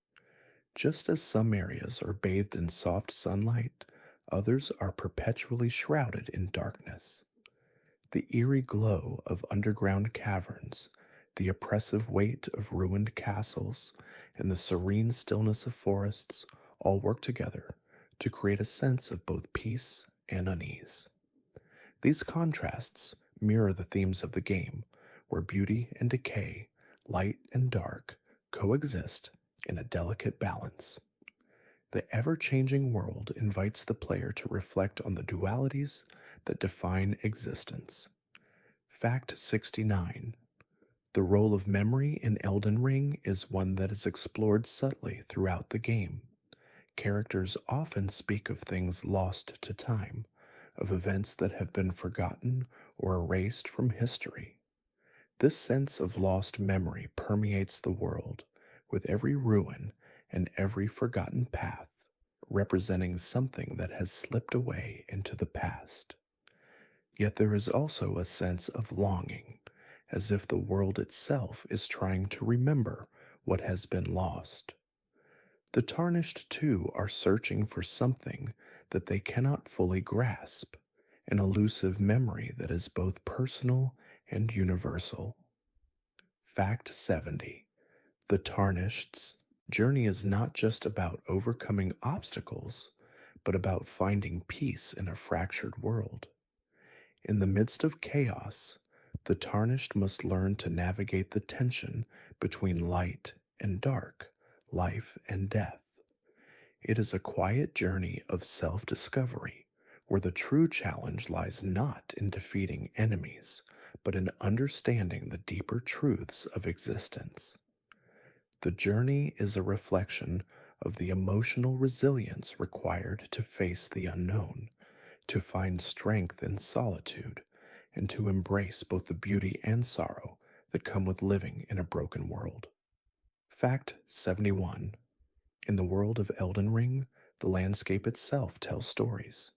Just as some areas are bathed in soft sunlight, others are perpetually shrouded in darkness. The eerie glow of underground caverns, the oppressive weight of ruined castles, and the serene stillness of forests all work together to create a sense of both peace and unease. These contrasts mirror the themes of the game, where beauty and decay, light and dark, coexist in a delicate balance. The ever changing world invites the player to reflect on the dualities that define existence. Fact 69. The role of memory in Elden Ring is one that is explored subtly throughout the game. Characters often speak of things lost to time, of events that have been forgotten or erased from history. This sense of lost memory permeates the world, with every ruin and every forgotten path representing something that has slipped away into the past. Yet there is also a sense of longing, as if the world itself is trying to remember what has been lost. The Tarnished, too, are searching for something that they cannot fully grasp, an elusive memory that is both personal and universal. Fact 70. The Tarnished's journey is not just about overcoming obstacles, but about finding peace in a fractured world. In the midst of chaos, the Tarnished must learn to navigate the tension between light and dark, life and death. It is a quiet journey of self-discovery, where the true challenge lies not in defeating enemies, but in understanding the deeper truths of existence. The journey is a reflection of the emotional resilience required to face the unknown, to find strength in solitude, and to embrace both the beauty and sorrow that come with living in a broken world. Fact 71. In the world of Elden Ring, the landscape itself tells stories.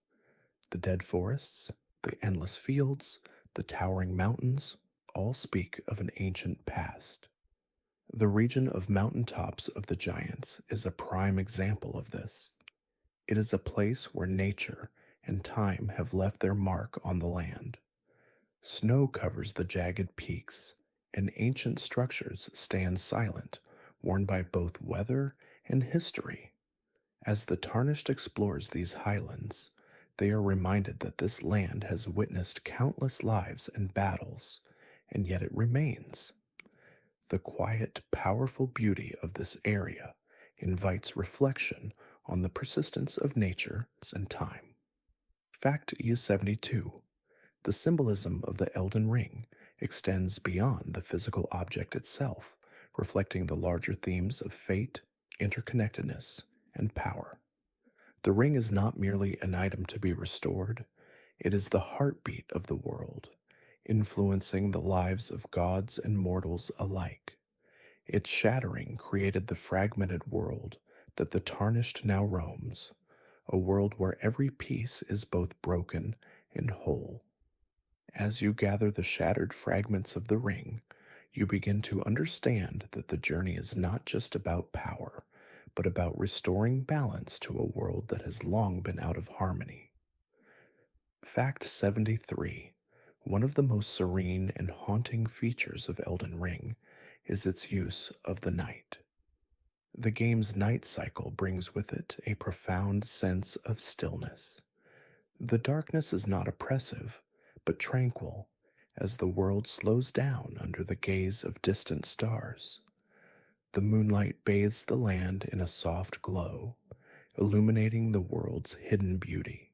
The dead forests, the endless fields, the towering mountains all speak of an ancient past. The region of mountaintops of the giants is a prime example of this. It is a place where nature and time have left their mark on the land. Snow covers the jagged peaks, and ancient structures stand silent, worn by both weather and history. As the Tarnished explores these highlands, they are reminded that this land has witnessed countless lives and battles, and yet it remains. The quiet, powerful beauty of this area invites reflection on the persistence of nature and time. Fact E72. The symbolism of the Elden Ring extends beyond the physical object itself, reflecting the larger themes of fate, interconnectedness, and power. The ring is not merely an item to be restored, it is the heartbeat of the world, influencing the lives of gods and mortals alike. Its shattering created the fragmented world that the Tarnished now roams, a world where every piece is both broken and whole. As you gather the shattered fragments of the ring, you begin to understand that the journey is not just about power, but about restoring balance to a world that has long been out of harmony. Fact 73. One of the most serene and haunting features of Elden Ring is its use of the night. The game's night cycle brings with it a profound sense of stillness. The darkness is not oppressive, but tranquil, as the world slows down under the gaze of distant stars. The moonlight bathes the land in a soft glow, illuminating the world's hidden beauty.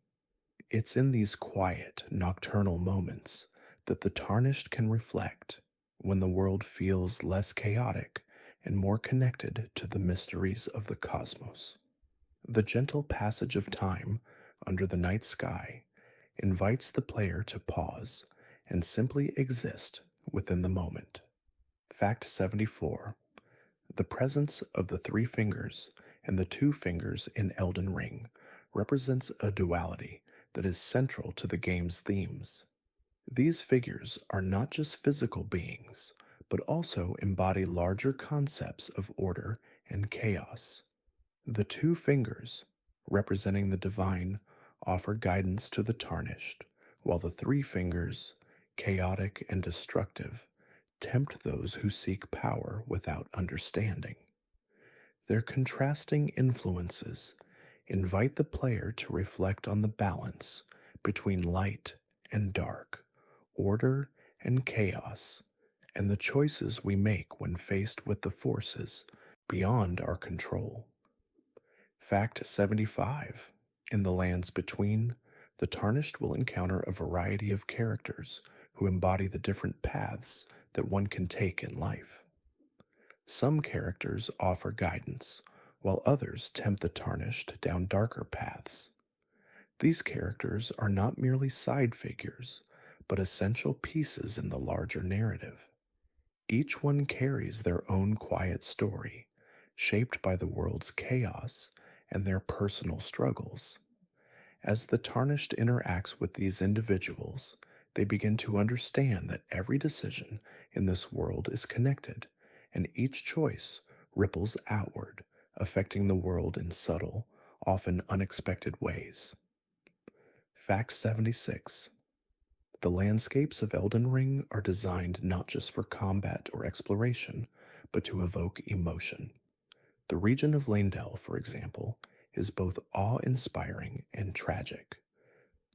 It's in these quiet, nocturnal moments that the Tarnished can reflect, when the world feels less chaotic and more connected to the mysteries of the cosmos. The gentle passage of time under the night sky invites the player to pause and simply exist within the moment. Fact 74. The presence of the three fingers and the two fingers in Elden Ring represents a duality that is central to the game's themes. These figures are not just physical beings, but also embody larger concepts of order and chaos. The two fingers, representing the divine, offer guidance to the Tarnished, while the three fingers, chaotic and destructive, tempt those who seek power without understanding. Their contrasting influences invite the player to reflect on the balance between light and dark, order and chaos, and the choices we make when faced with the forces beyond our control. Fact 75. In the lands between, the Tarnished will encounter a variety of characters who embody the different paths that one can take in life. Some characters offer guidance, while others tempt the Tarnished down darker paths. These characters are not merely side figures, but essential pieces in the larger narrative. Each one carries their own quiet story, shaped by the world's chaos and their personal struggles. As the Tarnished interacts with these individuals, they begin to understand that every decision in this world is connected, and each choice ripples outward, affecting the world in subtle, often unexpected ways. Fact 76. The landscapes of Elden Ring are designed not just for combat or exploration, but to evoke emotion. The region of Leyndell, for example, is both awe-inspiring and tragic.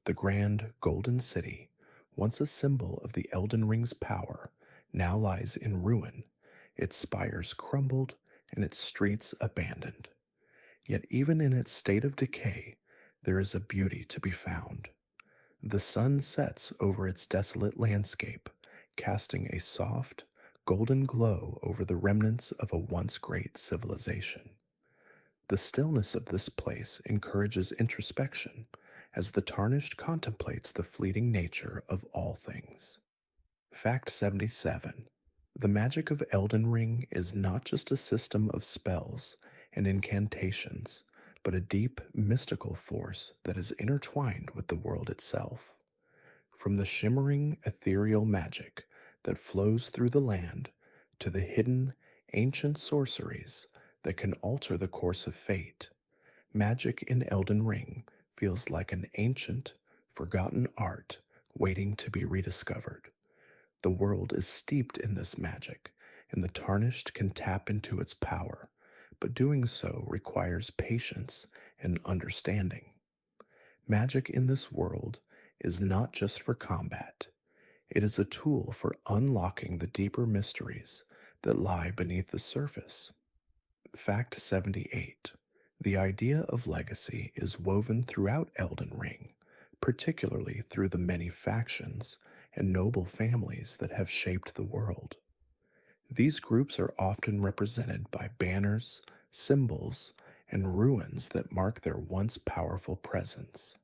The grand Golden City, once a symbol of the Elden Ring's power, now lies in ruin, its spires crumbled and its streets abandoned. Yet even in its state of decay, there is a beauty to be found. The sun sets over its desolate landscape, casting a soft, golden glow over the remnants of a once great civilization. The stillness of this place encourages introspection as the tarnished contemplates the fleeting nature of all things. Fact 77. The magic of Elden Ring is not just a system of spells and incantations, but a deep mystical force that is intertwined with the world itself. From the shimmering ethereal magic that flows through the land to the hidden ancient sorceries that can alter the course of fate, magic in Elden Ring feels like an ancient, forgotten art waiting to be rediscovered. The world is steeped in this magic, and the tarnished can tap into its power, but doing so requires patience and understanding. Magic in this world is not just for combat, it is a tool for unlocking the deeper mysteries that lie beneath the surface. Fact 78. The idea of legacy is woven throughout Elden Ring, particularly through the many factions and noble families that have shaped the world. These groups are often represented by banners, symbols, and ruins that mark their once powerful presence.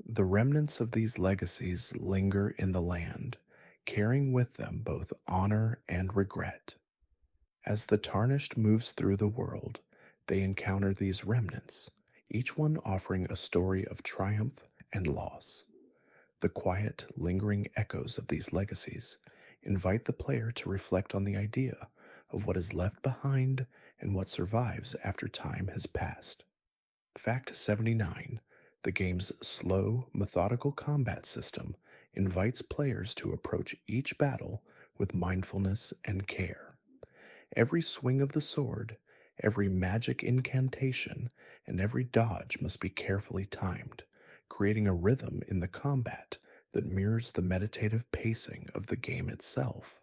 The remnants of these legacies linger in the land, carrying with them both honor and regret. As the tarnished moves through the world, they encounter these remnants, each one offering a story of triumph and loss. The quiet, lingering echoes of these legacies invite the player to reflect on the idea of what is left behind and what survives after time has passed. Fact 79. The game's slow, methodical combat system invites players to approach each battle with mindfulness and care. Every swing of the sword, every magic incantation, and every dodge must be carefully timed, creating a rhythm in the combat that mirrors the meditative pacing of the game itself.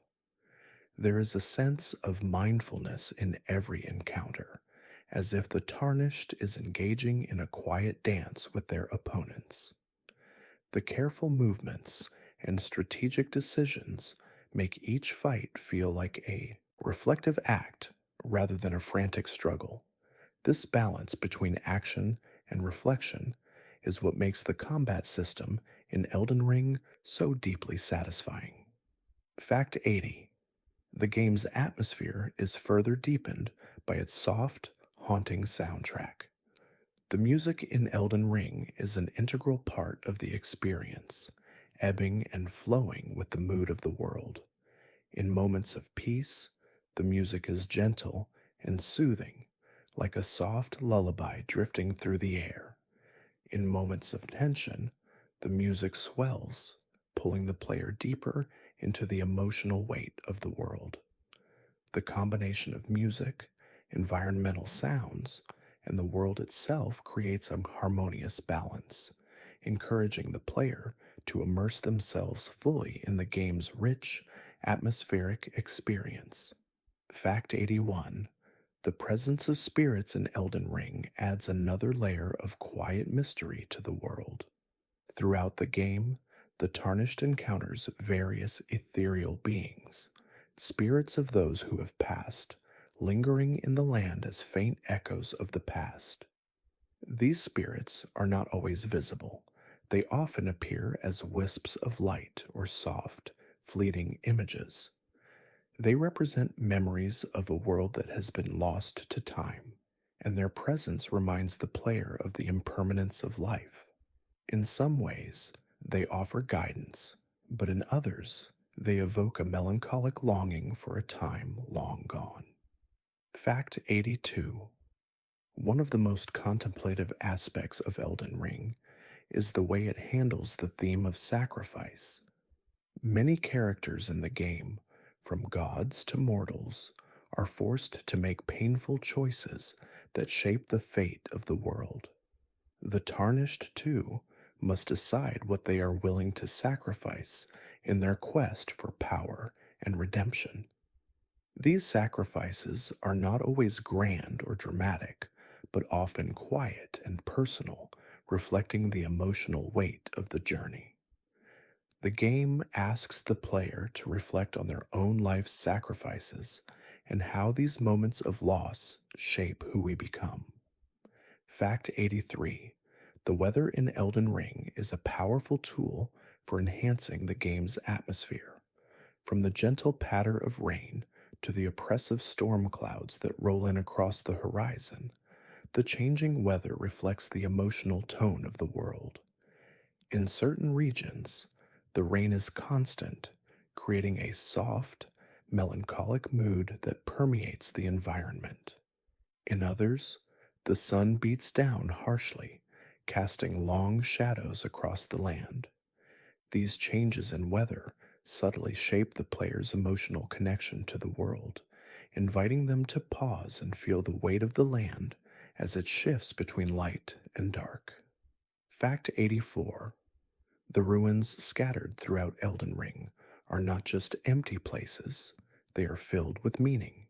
There is a sense of mindfulness in every encounter, as if the tarnished is engaging in a quiet dance with their opponents. The careful movements and strategic decisions make each fight feel like a reflective act rather than a frantic struggle. This balance between action and reflection is what makes the combat system in Elden Ring so deeply satisfying. Fact 80. The game's atmosphere is further deepened by its soft, haunting soundtrack. The music in Elden Ring is an integral part of the experience, ebbing and flowing with the mood of the world. In moments of peace, the music is gentle and soothing, like a soft lullaby drifting through the air. In moments of tension, the music swells, pulling the player deeper into the emotional weight of the world. The combination of music, environmental sounds, and the world itself creates a harmonious balance, encouraging the player to immerse themselves fully in the game's rich, atmospheric experience. Fact 81. The presence of spirits in Elden Ring adds another layer of quiet mystery to the world. Throughout the game, the Tarnished encounters various ethereal beings, spirits of those who have passed, lingering in the land as faint echoes of the past. These spirits are not always visible. They often appear as wisps of light or soft, fleeting images. They represent memories of a world that has been lost to time, and their presence reminds the player of the impermanence of life. In some ways, they offer guidance, but in others, they evoke a melancholic longing for a time long gone. Fact 82. One of the most contemplative aspects of Elden Ring is the way it handles the theme of sacrifice. Many characters in the game, from gods to mortals, are forced to make painful choices that shape the fate of the world. The Tarnished, too, must decide what they are willing to sacrifice in their quest for power and redemption. These sacrifices are not always grand or dramatic, but often quiet and personal, reflecting the emotional weight of the journey. The game asks the player to reflect on their own life's sacrifices and how these moments of loss shape who we become. Fact 83. The weather in Elden Ring is a powerful tool for enhancing the game's atmosphere. From the gentle patter of rain to the oppressive storm clouds that roll in across the horizon, the changing weather reflects the emotional tone of the world. In certain regions, the rain is constant, creating a soft, melancholic mood that permeates the environment. In others, the sun beats down harshly, casting long shadows across the land. These changes in weather subtly shape the player's emotional connection to the world, inviting them to pause and feel the weight of the land as it shifts between light and dark. Fact 84. The ruins scattered throughout Elden Ring are not just empty places, they are filled with meaning.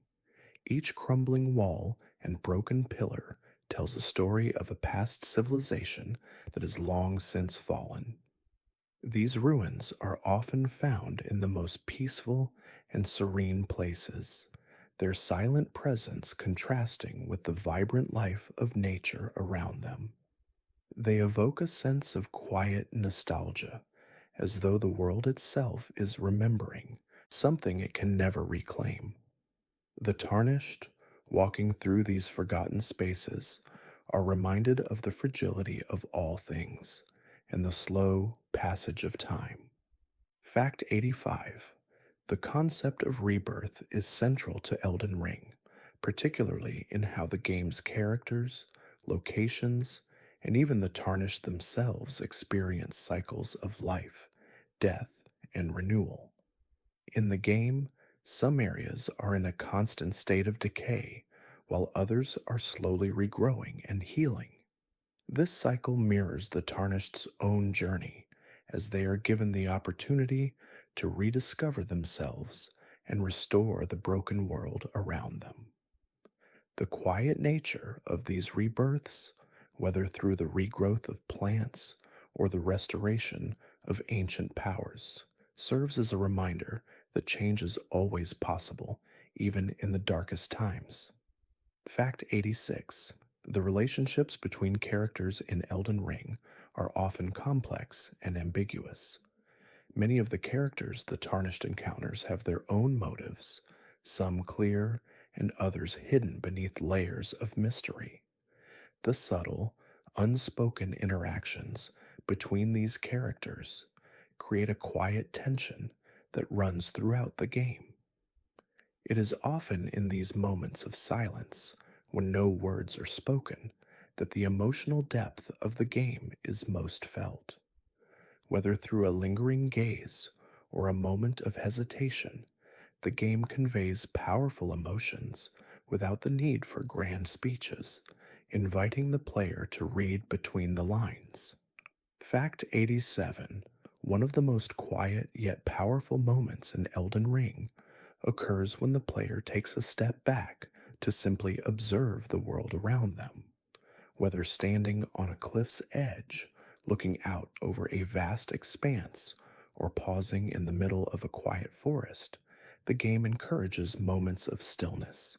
Each crumbling wall and broken pillar tells a story of a past civilization that has long since fallen. These ruins are often found in the most peaceful and serene places, their silent presence contrasting with the vibrant life of nature around them. They evoke a sense of quiet nostalgia, as though the world itself is remembering something it can never reclaim. The tarnished, walking through these forgotten spaces, are reminded of the fragility of all things and the slow passage of time. Fact 85. The concept of rebirth is central to Elden Ring, particularly in how the game's characters, locations, and even the tarnished themselves experience cycles of life, death, and renewal. In the game, some areas are in a constant state of decay, while others are slowly regrowing and healing. This cycle mirrors the tarnished's own journey, as they are given the opportunity to rediscover themselves and restore the broken world around them. The quiet nature of these rebirths, whether through the regrowth of plants or the restoration of ancient powers, serves as a reminder that change is always possible, even in the darkest times. Fact 86. The relationships between characters in Elden Ring are often complex and ambiguous. Many of the characters the Tarnished encounters have their own motives, some clear and others hidden beneath layers of mystery. The subtle, unspoken interactions between these characters create a quiet tension that runs throughout the game. It is often in these moments of silence, when no words are spoken, that the emotional depth of the game is most felt. Whether through a lingering gaze or a moment of hesitation, the game conveys powerful emotions without the need for grand speeches, inviting the player to read between the lines. Fact 87. One of the most quiet yet powerful moments in Elden Ring occurs when the player takes a step back to simply observe the world around them. Whether standing on a cliff's edge, looking out over a vast expanse, or pausing in the middle of a quiet forest, the game encourages moments of stillness.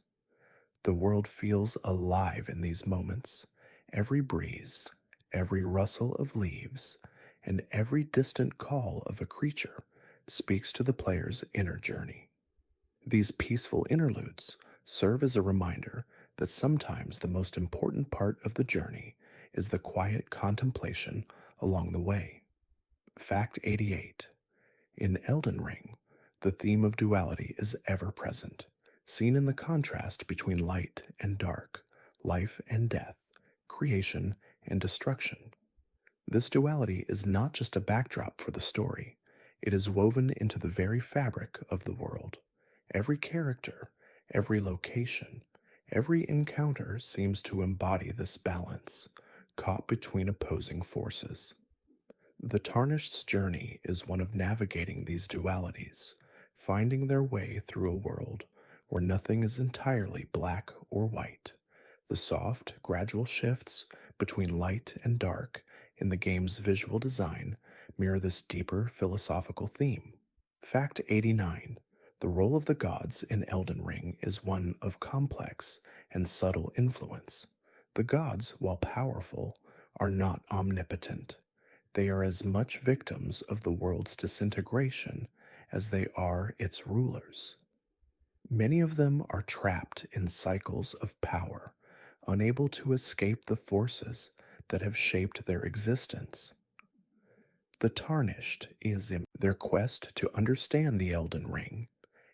The world feels alive in these moments. Every breeze, every rustle of leaves, and every distant call of a creature speaks to the player's inner journey. These peaceful interludes serve as a reminder that sometimes the most important part of the journey is the quiet contemplation along the way. Fact 88. In Elden Ring, the theme of duality is ever present, seen in the contrast between light and dark, life and death, creation and destruction. This duality is not just a backdrop for the story, it is woven into the very fabric of the world. Every character, every location, every encounter seems to embody this balance, caught between opposing forces. The Tarnished's journey is one of navigating these dualities, finding their way through a world where nothing is entirely black or white. The soft, gradual shifts between light and dark in the game's visual design mirror this deeper philosophical theme. Fact 89. The role of the gods in Elden Ring is one of complex and subtle influence. The gods, while powerful, are not omnipotent. They are as much victims of the world's disintegration as they are its rulers. Many of them are trapped in cycles of power, unable to escape the forces that have shaped their existence. The Tarnished is in their quest to understand the Elden Ring,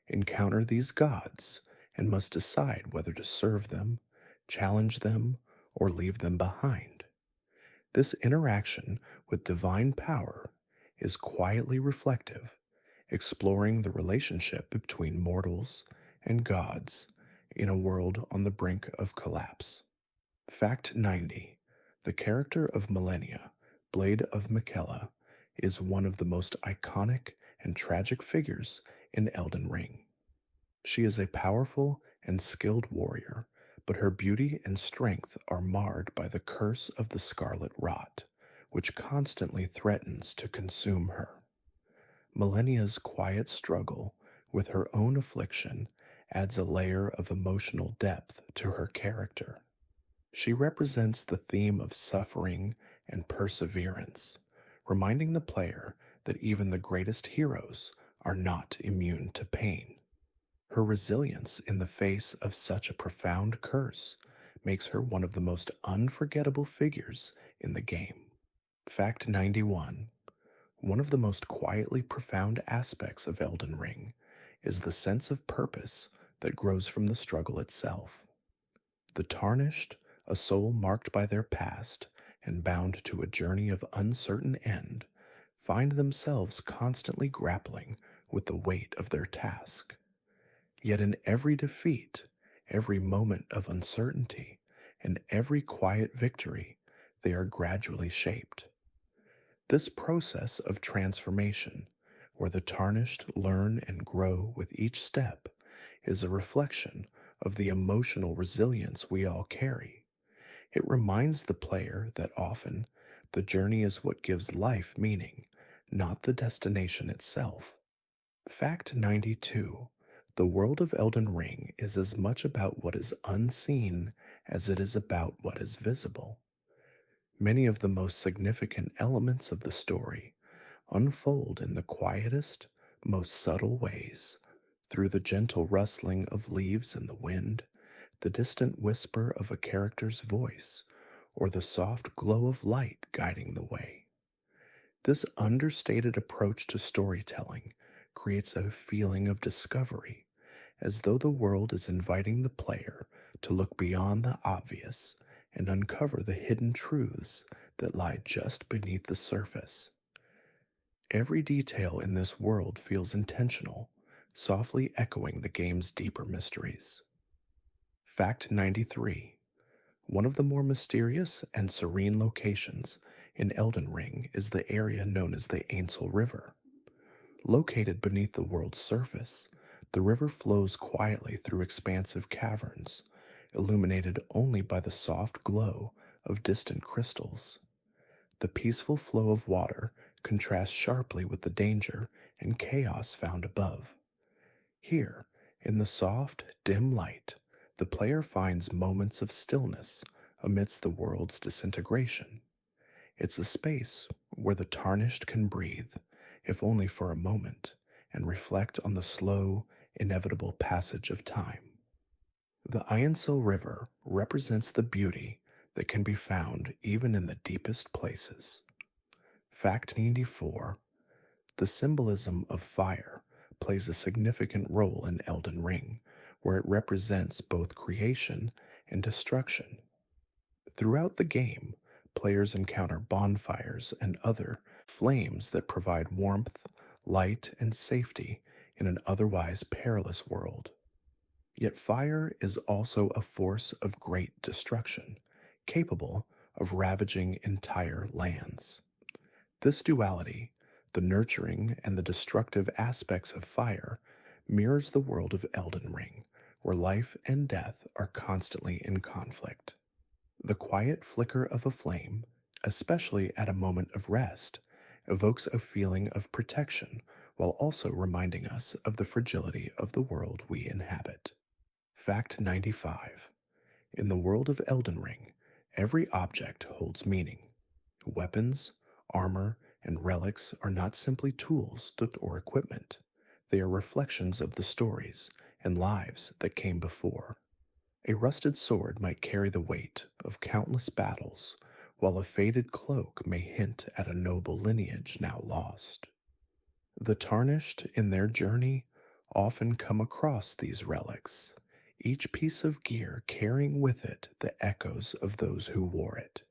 encounter these gods, and must decide whether to serve them, challenge them, or leave them behind. This interaction with divine power is quietly reflective, exploring the relationship between mortals and gods in a world on the brink of collapse. Fact 90. The character of Millennia, Blade of Miquella, is one of the most iconic and tragic figures in Elden Ring. She is a powerful and skilled warrior, but her beauty and strength are marred by the curse of the Scarlet Rot, which constantly threatens to consume her. Millennia's quiet struggle with her own affliction adds a layer of emotional depth to her character. She represents the theme of suffering and perseverance, reminding the player that even the greatest heroes are not immune to pain. Her resilience in the face of such a profound curse makes her one of the most unforgettable figures in the game. Fact 91. One of the most quietly profound aspects of Elden Ring is the sense of purpose that grows from the struggle itself. The Tarnished, a soul marked by their past and bound to a journey of uncertain end, find themselves constantly grappling with the weight of their task. Yet in every defeat, every moment of uncertainty, and every quiet victory, they are gradually shaped. This process of transformation, where the Tarnished learn and grow with each step, is a reflection of the emotional resilience we all carry. It reminds the player that often the journey is what gives life meaning, not the destination itself. Fact 92. The world of Elden Ring is as much about what is unseen as it is about what is visible. Many of the most significant elements of the story unfold in the quietest, most subtle ways, through the gentle rustling of leaves in the wind, the distant whisper of a character's voice, or the soft glow of light guiding the way. This understated approach to storytelling creates a feeling of discovery, as though the world is inviting the player to look beyond the obvious and uncover the hidden truths that lie just beneath the surface. Every detail in this world feels intentional, softly echoing the game's deeper mysteries. Fact 93. One of the more mysterious and serene locations in Elden Ring is the area known as the Ainsel River. Located beneath the world's surface, the river flows quietly through expansive caverns, illuminated only by the soft glow of distant crystals. The peaceful flow of water contrasts sharply with the danger and chaos found above. Here, in the soft, dim light, the player finds moments of stillness amidst the world's disintegration. It's a space where the Tarnished can breathe, if only for a moment, and reflect on the slow, inevitable passage of time. The Ainsel River represents the beauty that can be found even in the deepest places. Fact 94. The symbolism of fire plays a significant role in Elden Ring, where it represents both creation and destruction. Throughout the game, players encounter bonfires and other flames that provide warmth, light, and safety in an otherwise perilous world. Yet fire is also a force of great destruction, capable of ravaging entire lands. This duality, the nurturing and the destructive aspects of fire, mirrors the world of Elden Ring, where life and death are constantly in conflict. The quiet flicker of a flame, especially at a moment of rest, evokes a feeling of protection while also reminding us of the fragility of the world we inhabit. Fact 95. In the world of Elden Ring, every object holds meaning. Weapons, armor, and relics are not simply tools or equipment. They are reflections of the stories and lives that came before. A rusted sword might carry the weight of countless battles, while a faded cloak may hint at a noble lineage now lost. The tarnished in their journey often come across these relics, each piece of gear carrying with it the echoes of those who wore it.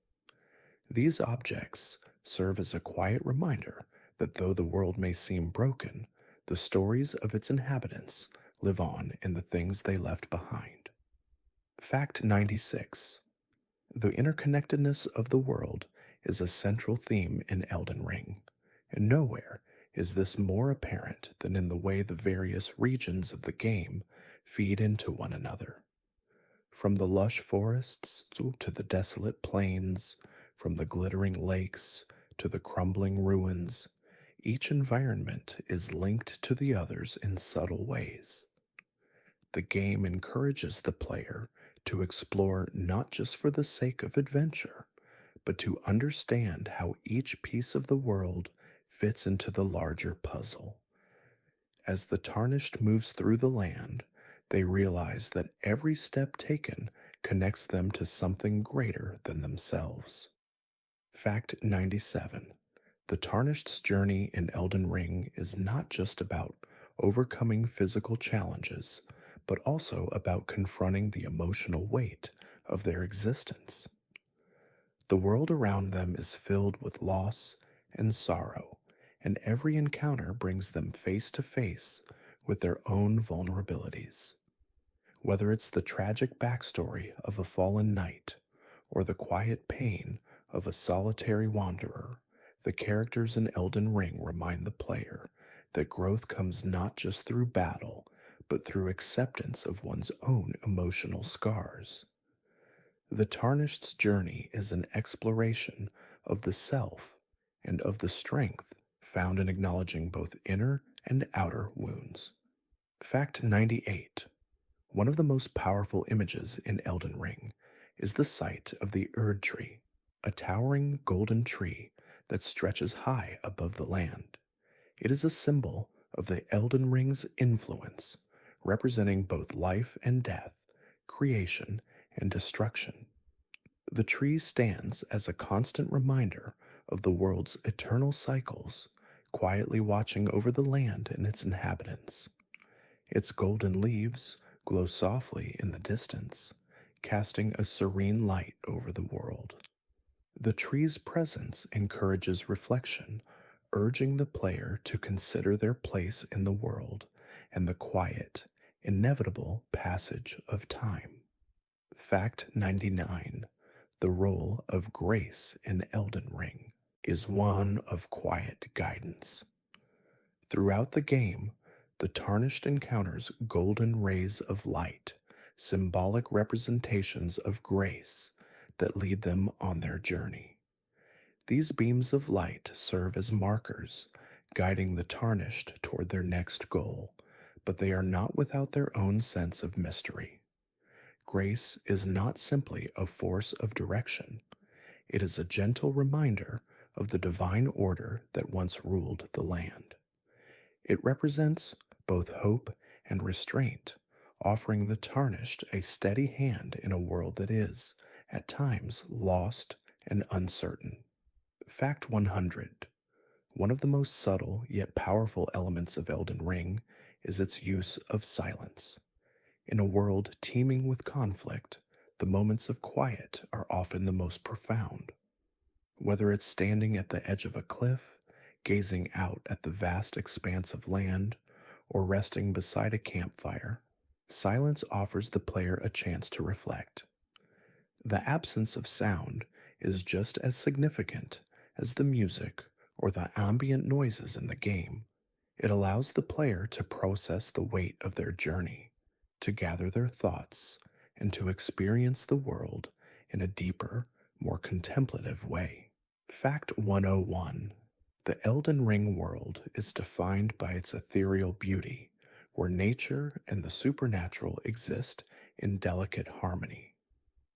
These objects serve as a quiet reminder that though the world may seem broken, the stories of its inhabitants live on in the things they left behind. Fact 96. The interconnectedness of the world is a central theme in Elden Ring, and nowhere is this more apparent than in the way the various regions of the game feed into one another. From the lush forests to the desolate plains, from the glittering lakes to the crumbling ruins, each environment is linked to the others in subtle ways. The game encourages the player to explore not just for the sake of adventure, but to understand how each piece of the world fits into the larger puzzle. As the tarnished moves through the land, they realize that every step taken connects them to something greater than themselves. Fact 97. The tarnished's journey in Elden Ring is not just about overcoming physical challenges, but also about confronting the emotional weight of their existence. The world around them is filled with loss and sorrow, and every encounter brings them face to face with their own vulnerabilities. Whether it's the tragic backstory of a fallen knight or the quiet pain of a solitary wanderer, the characters in Elden Ring remind the player that growth comes not just through battle, but through acceptance of one's own emotional scars. The Tarnished's journey is an exploration of the self and of the strength found in acknowledging both inner and outer wounds. Fact 98. One of the most powerful images in Elden Ring is the sight of the Erd Tree, a towering golden tree that stretches high above the land. It is a symbol of the Elden Ring's influence, representing both life and death, creation and destruction. The tree stands as a constant reminder of the world's eternal cycles, quietly watching over the land and its inhabitants. Its golden leaves glow softly in the distance, casting a serene light over the world. The tree's presence encourages reflection, urging the player to consider their place in the world and the quiet, inevitable passage of time. Fact 99. The role of grace in Elden Ring is one of quiet guidance. Throughout the game, the Tarnished encounters golden rays of light, symbolic representations of grace that lead them on their journey. These beams of light serve as markers, guiding the Tarnished toward their next goal, but they are not without their own sense of mystery. Grace is not simply a force of direction, it is a gentle reminder of the divine order that once ruled the land. It represents both hope and restraint, offering the Tarnished a steady hand in a world that is, at times, lost and uncertain. Fact 100. One of the most subtle yet powerful elements of Elden Ring is its use of silence. In a world teeming with conflict, the moments of quiet are often the most profound. Whether it's standing at the edge of a cliff, gazing out at the vast expanse of land, or resting beside a campfire, silence offers the player a chance to reflect. The absence of sound is just as significant as the music or the ambient noises in the game. It allows the player to process the weight of their journey, to gather their thoughts, and to experience the world in a deeper, more contemplative way. Fact 101: the Elden Ring world is defined by its ethereal beauty, where nature and the supernatural exist in delicate harmony.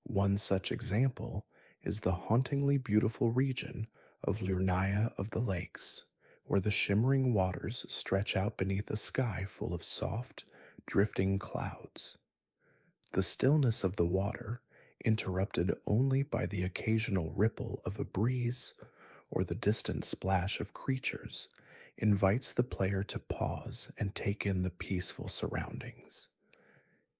One such example is the hauntingly beautiful region of Lurnaya of the Lakes, where the shimmering waters stretch out beneath a sky full of soft, drifting clouds. The stillness of the water, interrupted only by the occasional ripple of a breeze or the distant splash of creatures, invites the player to pause and take in the peaceful surroundings.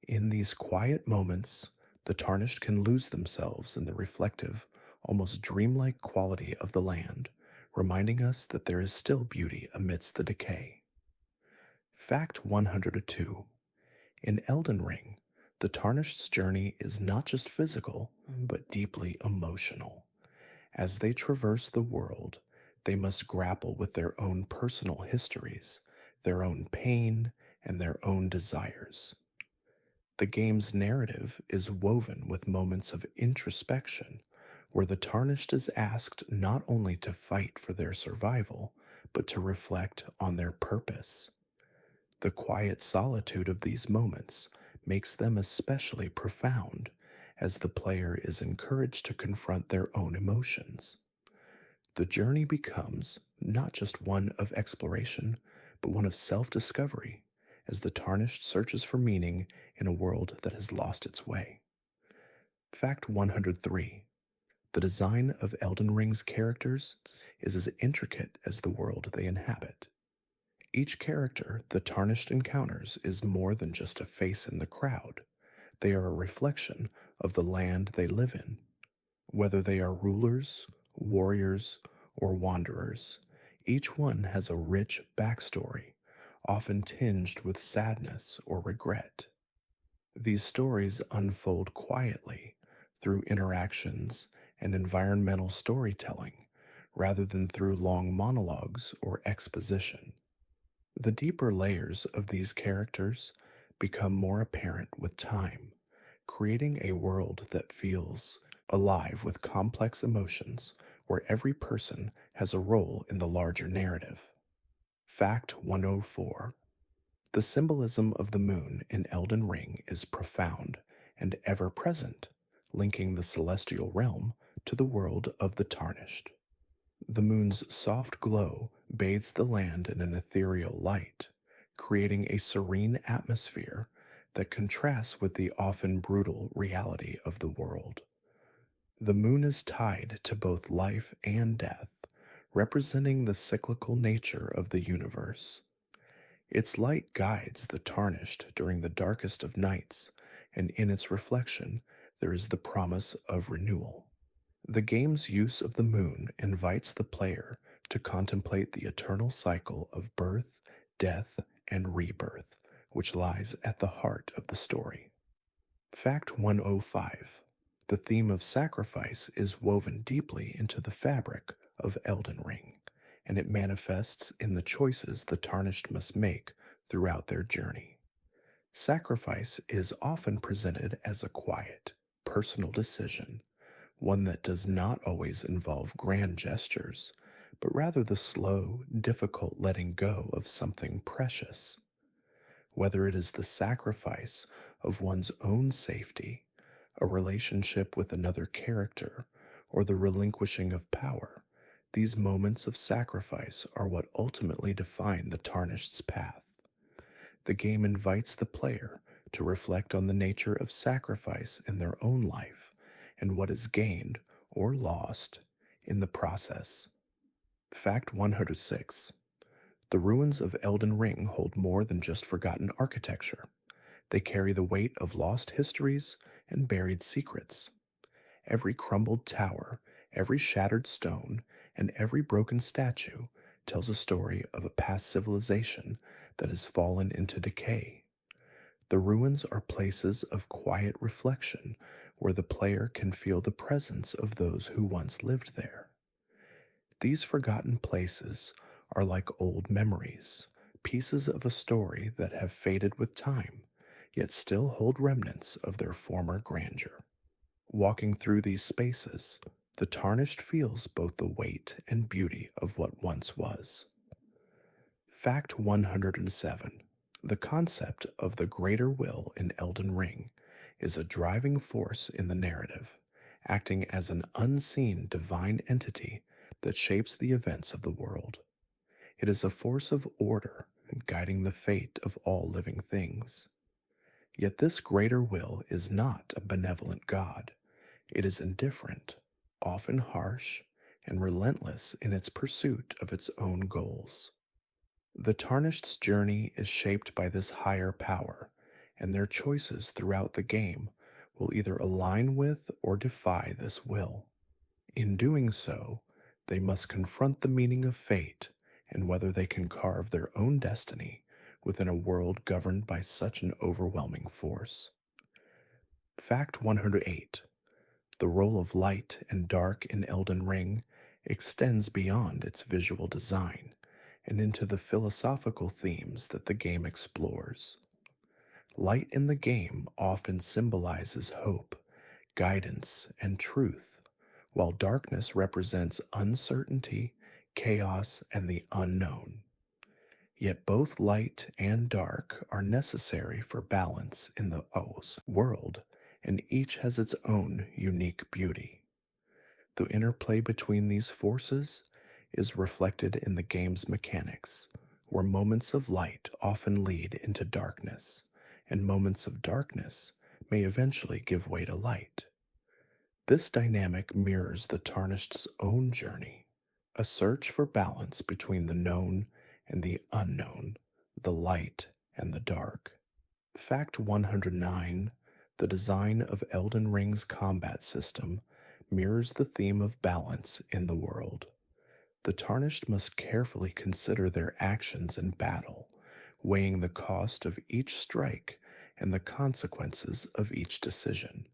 In these quiet moments, the tarnished can lose themselves in the reflective, almost dreamlike quality of the land, reminding us that there is still beauty amidst the decay. Fact 102: in Elden Ring, the Tarnished's journey is not just physical, but deeply emotional. As they traverse the world, they must grapple with their own personal histories, their own pain, and their own desires. The game's narrative is woven with moments of introspection, where the Tarnished is asked not only to fight for their survival, but to reflect on their purpose. The quiet solitude of these moments makes them especially profound, as the player is encouraged to confront their own emotions. The journey becomes not just one of exploration, but one of self discovery, as the Tarnished searches for meaning in a world that has lost its way. Fact 103: the design of Elden Ring's characters is as intricate as the world they inhabit. Each character the Tarnished encounters is more than just a face in the crowd. They are a reflection of the land they live in. Whether they are rulers, warriors, or wanderers, each one has a rich backstory, often tinged with sadness or regret. These stories unfold quietly through interactions and environmental storytelling, rather than through long monologues or exposition. The deeper layers of these characters become more apparent with time, creating a world that feels alive with complex emotions where every person has a role in the larger narrative. Fact 104: the symbolism of the moon in Elden Ring is profound and ever present, linking the celestial realm to the world of the Tarnished. The moon's soft glow bathes the land in an ethereal light, creating a serene atmosphere that contrasts with the often brutal reality of the world. The moon is tied to both life and death, representing the cyclical nature of the universe. Its light guides the Tarnished during the darkest of nights, and in its reflection there is the promise of renewal. The game's use of the moon invites the player to contemplate the eternal cycle of birth, death, and rebirth, which lies at the heart of the story. Fact 105: the theme of sacrifice is woven deeply into the fabric of Elden Ring, and it manifests in the choices the Tarnished must make throughout their journey. Sacrifice is often presented as a quiet, personal decision, one that does not always involve grand gestures, but rather the slow, difficult letting go of something precious. Whether it is the sacrifice of one's own safety, a relationship with another character, or the relinquishing of power, these moments of sacrifice are what ultimately define the Tarnished's path. The game invites the player to reflect on the nature of sacrifice in their own life and what is gained or lost in the process. Fact 106: the ruins of Elden Ring hold more than just forgotten architecture. They carry the weight of lost histories and buried secrets. Every crumbled tower, every shattered stone, and every broken statue tells a story of a past civilization that has fallen into decay. The ruins are places of quiet reflection where the player can feel the presence of those who once lived there. These forgotten places are like old memories, pieces of a story that have faded with time, yet still hold remnants of their former grandeur. Walking through these spaces, The tarnished feels both the weight and beauty of what once was. Fact 107. The concept of the greater will in Elden Ring is a driving force in the narrative, acting as an unseen divine entity that shapes the events of the world. It is a force of order guiding the fate of all living things. Yet this greater will is not a benevolent God. It is indifferent, often harsh, and relentless in its pursuit of its own goals. The Tarnished's journey is shaped by this higher power, and their choices throughout the game will either align with or defy this will. In doing so, they must confront the meaning of fate and whether they can carve their own destiny within a world governed by such an overwhelming force. Fact 108. The role of light and dark in Elden Ring extends beyond its visual design and into the philosophical themes that the game explores. Light in the game often symbolizes hope, guidance, and truth, while darkness represents uncertainty, chaos, and the unknown. Yet both light and dark are necessary for balance in the world, and each has its own unique beauty. The interplay between these forces is reflected in the game's mechanics, where moments of light often lead into darkness, and moments of darkness may eventually give way to light. This dynamic mirrors the Tarnished's own journey, a search for balance between the known and the unknown, the light and the dark. Fact 109. The design of Elden Ring's combat system mirrors the theme of balance in the world. The Tarnished must carefully consider their actions in battle, weighing the cost of each strike and the consequences of each decision.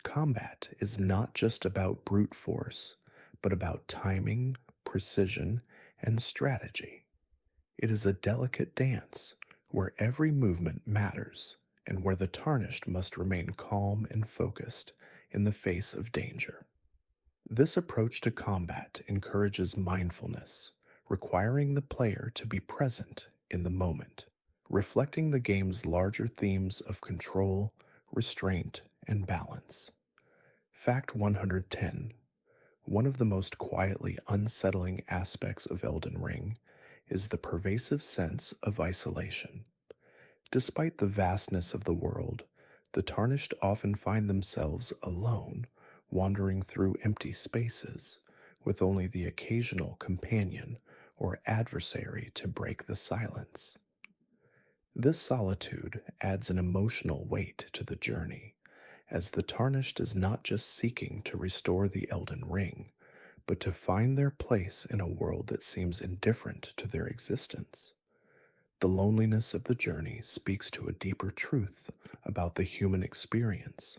Combat is not just about brute force, but about timing, precision, and strategy. It is a delicate dance where every movement matters and where the Tarnished must remain calm and focused in the face of danger. This approach to combat encourages mindfulness, requiring the player to be present in the moment, reflecting the game's larger themes of control, restraint, and balance. Fact 110. One of the most quietly unsettling aspects of Elden Ring is the pervasive sense of isolation. Despite the vastness of the world, the Tarnished often find themselves alone, wandering through empty spaces, with only the occasional companion or adversary to break the silence. This solitude adds an emotional weight to the journey, as the Tarnished is not just seeking to restore the Elden Ring, but to find their place in a world that seems indifferent to their existence. The loneliness of the journey speaks to a deeper truth about the human experience,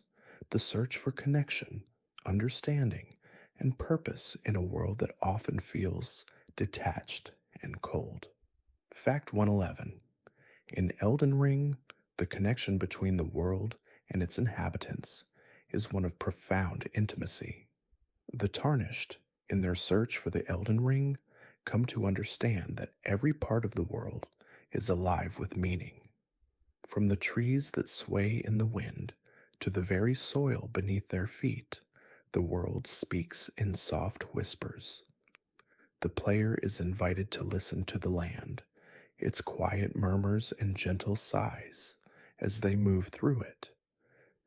the search for connection, understanding, and purpose in a world that often feels detached and cold. Fact 111. In Elden Ring, the connection between the world and its inhabitants is one of profound intimacy. The Tarnished, in their search for the Elden Ring, come to understand that every part of the world is alive with meaning. From the trees that sway in the wind to the very soil beneath their feet, the world speaks in soft whispers. The player is invited to listen to the land, its quiet murmurs and gentle sighs as they move through it.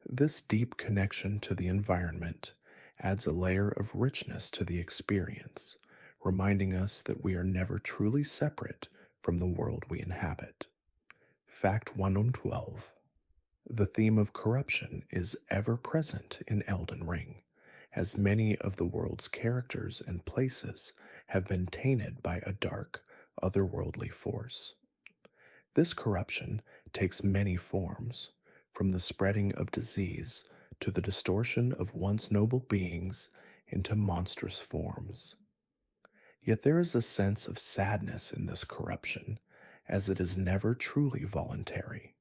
This deep connection to the environment adds a layer of richness to the experience, reminding us that we are never truly separate from the world we inhabit. Fact 112. The theme of corruption is ever present in Elden Ring, as many of the world's characters and places have been tainted by a dark, otherworldly force. This corruption takes many forms, from the spreading of disease to the distortion of once noble beings into monstrous forms. Yet there is a sense of sadness in this corruption, as it is never truly voluntary.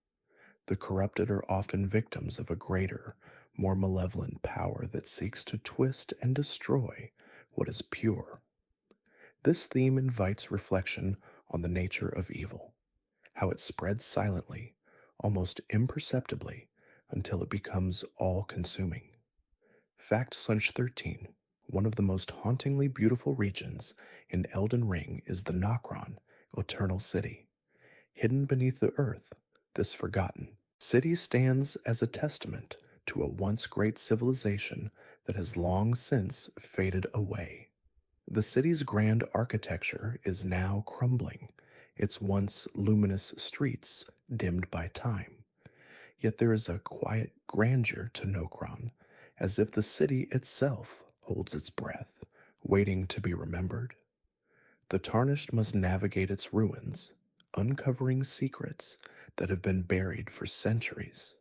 The corrupted are often victims of a greater, more malevolent power that seeks to twist and destroy what is pure. This theme invites reflection on the nature of evil, how it spreads silently, almost imperceptibly, until it becomes all consuming. Fact Slunch 13: one of the most hauntingly beautiful regions in Elden Ring is the Nokron, Eternal City. Hidden beneath the earth, this forgotten city stands as a testament to a once great civilization that has long since faded away. The city's grand architecture is now crumbling, its once luminous streets dimmed by time. Yet there is a quiet grandeur to Nokron, as if the city itself holds its breath, waiting to be remembered. The Tarnished must navigate its ruins, uncovering secrets that have been buried for centuries.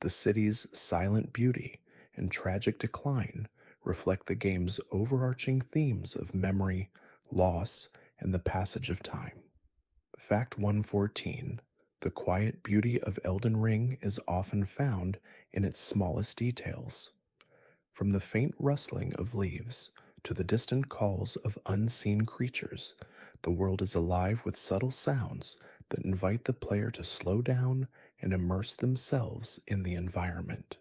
The city's silent beauty and tragic decline reflect the game's overarching themes of memory, loss, and the passage of time. Fact 114: the quiet beauty of Elden Ring is often found in its smallest details. From the faint rustling of leaves to the distant calls of unseen creatures, the world is alive with subtle sounds that invite the player to slow down and immerse themselves in the environment.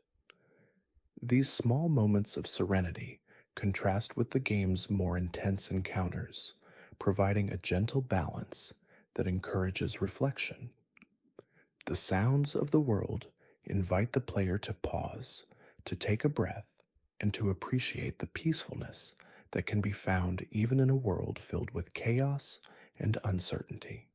These small moments of serenity contrast with the game's more intense encounters, providing a gentle balance that encourages reflection. The sounds of the world invite the player to pause, to take a breath, and to appreciate the peacefulness that can be found even in a world filled with chaos and uncertainty.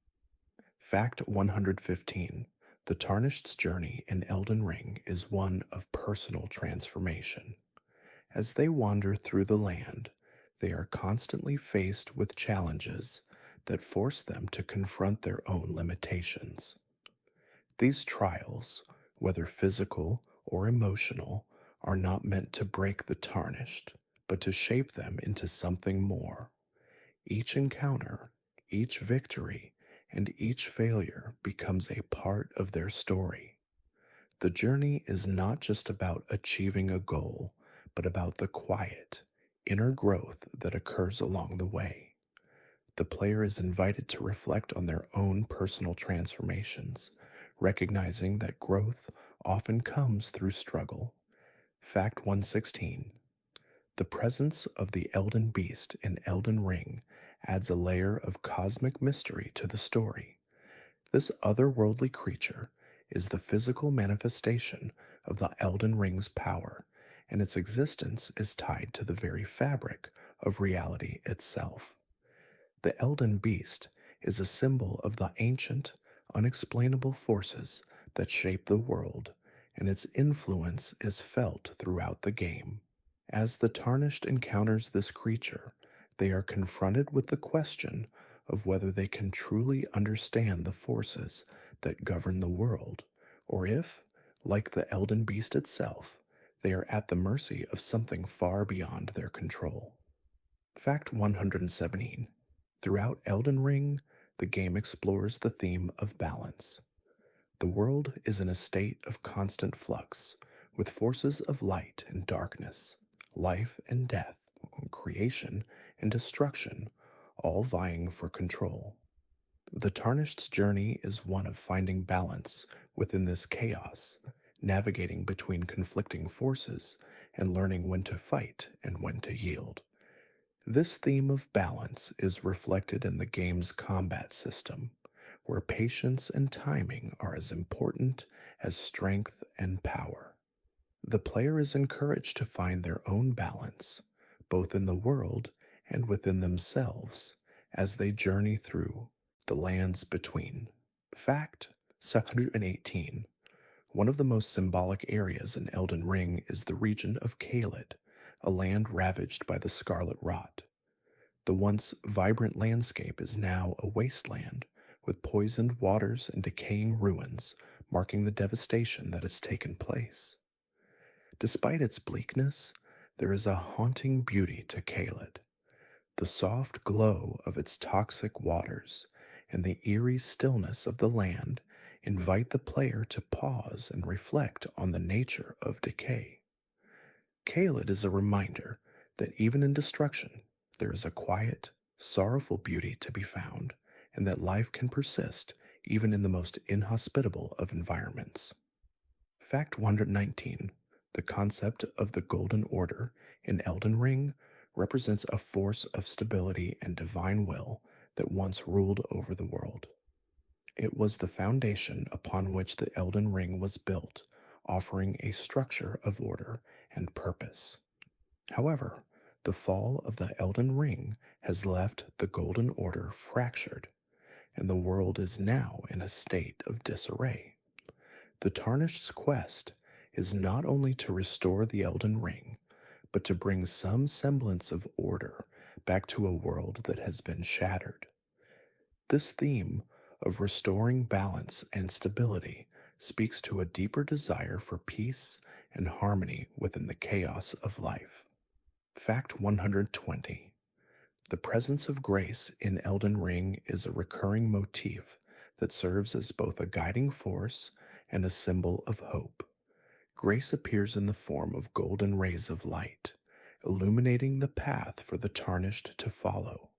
Fact 115: the Tarnished's journey in Elden Ring is one of personal transformation. As they wander through the land, they are constantly faced with challenges that force them to confront their own limitations. These trials, whether physical or emotional, are not meant to break the Tarnished, but to shape them into something more. Each encounter, each victory, and each failure becomes a part of their story. The journey is not just about achieving a goal, but about the quiet, inner growth that occurs along the way. The player is invited to reflect on their own personal transformations, recognizing that growth often comes through struggle. Fact 116: the presence of the Elden Beast in Elden Ring adds a layer of cosmic mystery to the story. This otherworldly creature is the physical manifestation of the Elden Ring's power, and its existence is tied to the very fabric of reality itself. The Elden Beast is a symbol of the ancient, unexplainable forces that shape the world, and its influence is felt throughout the game. As the Tarnished encounters this creature, they are confronted with the question of whether they can truly understand the forces that govern the world, or if, like the Elden Beast itself, they are at the mercy of something far beyond their control. Fact 117: throughout Elden Ring, the game explores the theme of balance. The world is in a state of constant flux, with forces of light and darkness, life and death, creation and destruction, all vying for control. The Tarnished's journey is one of finding balance within this chaos, navigating between conflicting forces, and learning when to fight and when to yield. This theme of balance is reflected in the game's combat system, where patience and timing are as important as strength and power. The player is encouraged to find their own balance, both in the world and within themselves, as they journey through the lands between. Fact 718: one of the most symbolic areas in Elden Ring is the region of Caelid, a land ravaged by the Scarlet Rot. The once vibrant landscape is now a wasteland, with poisoned waters and decaying ruins marking the devastation that has taken place. Despite its bleakness, there is a haunting beauty to Caelid. The soft glow of its toxic waters and the eerie stillness of the land invite the player to pause and reflect on the nature of decay. Caled is a reminder that even in destruction, there is a quiet, sorrowful beauty to be found, and that life can persist even in the most inhospitable of environments. Fact 119: the concept of the Golden Order in Elden Ring represents a force of stability and divine will that once ruled over the world. It was the foundation upon which the Elden Ring was built, offering a structure of order and purpose. However, the fall of the Elden Ring has left the Golden Order fractured, and the world is now in a state of disarray. The Tarnished's quest is not only to restore the Elden Ring, but to bring some semblance of order back to a world that has been shattered. This theme of restoring balance and stability speaks to a deeper desire for peace and harmony within the chaos of life. Fact 120: the presence of grace in Elden Ring is a recurring motif that serves as both a guiding force and a symbol of hope. Grace appears in the form of golden rays of light, illuminating the path for the Tarnished to follow.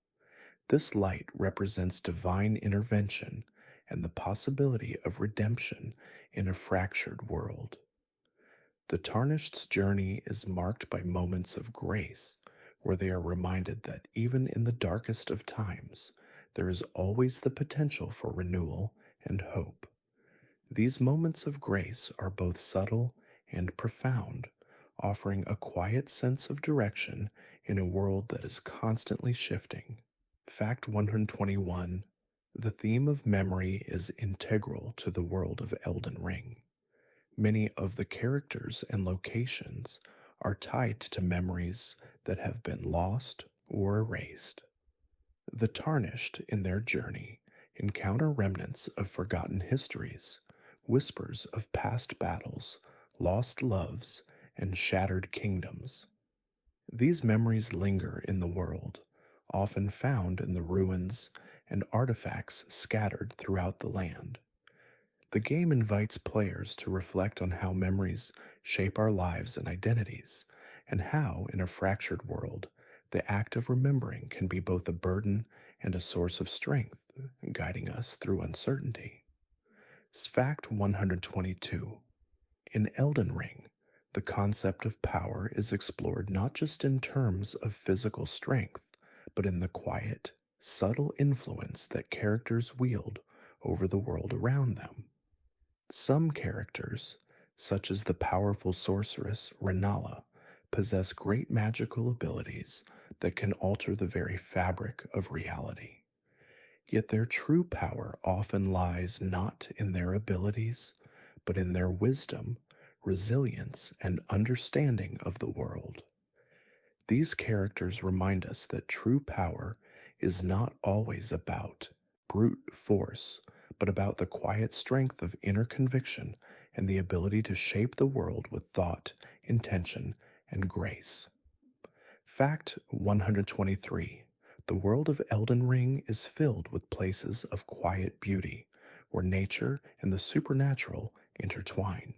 This light represents divine intervention and the possibility of redemption in a fractured world. The Tarnished's journey is marked by moments of grace, where they are reminded that even in the darkest of times, there is always the potential for renewal and hope. These moments of grace are both subtle and profound, offering a quiet sense of direction in a world that is constantly shifting. Fact 121: the theme of memory is integral to the world of Elden Ring. Many of the characters and locations are tied to memories that have been lost or erased. The Tarnished, in their journey, encounter remnants of forgotten histories, whispers of past battles, lost loves, and shattered kingdoms. These memories linger in the world, often found in the ruins and artifacts scattered throughout the land. The game invites players to reflect on how memories shape our lives and identities, and how, in a fractured world, the act of remembering can be both a burden and a source of strength, guiding us through uncertainty. Fact 122: in Elden Ring, the concept of power is explored not just in terms of physical strength, but in the quiet, subtle influence that characters wield over the world around them. Some characters, such as the powerful sorceress Renala, possess great magical abilities that can alter the very fabric of reality. Yet their true power often lies not in their abilities, but in their wisdom, resilience, and understanding of the world. These characters remind us that true power is not always about brute force, but about the quiet strength of inner conviction and the ability to shape the world with thought, intention, and grace. Fact 123: the world of Elden Ring is filled with places of quiet beauty, where nature and the supernatural intertwine.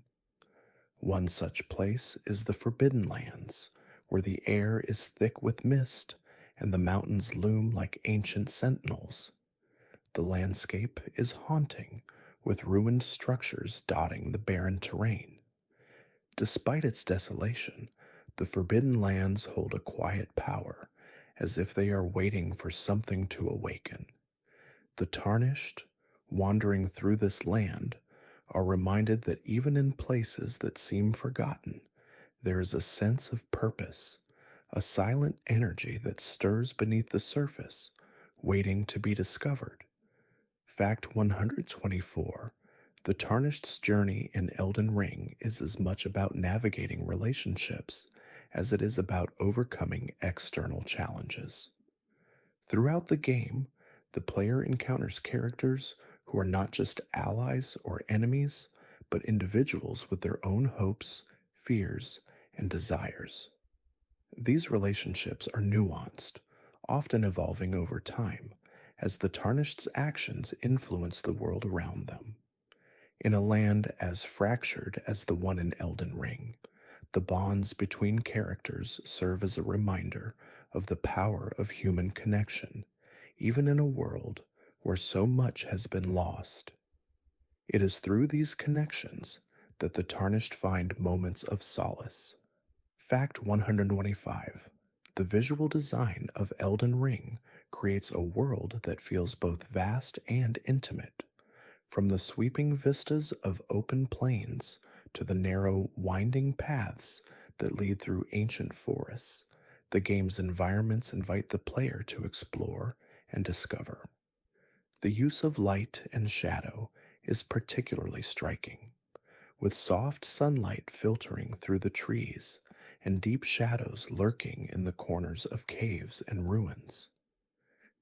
One such place is the Forbidden Lands, where the air is thick with mist and the mountains loom like ancient sentinels. The landscape is haunting, with ruined structures dotting the barren terrain. Despite its desolation, the Forbidden Lands hold a quiet power, as if they are waiting for something to awaken. The Tarnished, wandering through this land, are reminded that even in places that seem forgotten, there is a sense of purpose, a silent energy that stirs beneath the surface, waiting to be discovered. Fact 124: the Tarnished's journey in Elden Ring is as much about navigating relationships as it is about overcoming external challenges. Throughout the game, the player encounters characters who are not just allies or enemies, but individuals with their own hopes, fears, and desires. These relationships are nuanced, often evolving over time, as the Tarnished's actions influence the world around them. In a land as fractured as the one in Elden Ring, The bonds between characters serve as a reminder of the power of human connection, even in a world where so much has been lost. It is through these connections that the tarnished find moments of solace. Fact 125. The visual design of Elden Ring creates a world that feels both vast and intimate. From the sweeping vistas of open plains to the narrow, winding paths that lead through ancient forests, the game's environments invite the player to explore and discover. The use of light and shadow is particularly striking, with soft sunlight filtering through the trees and deep shadows lurking in the corners of caves and ruins.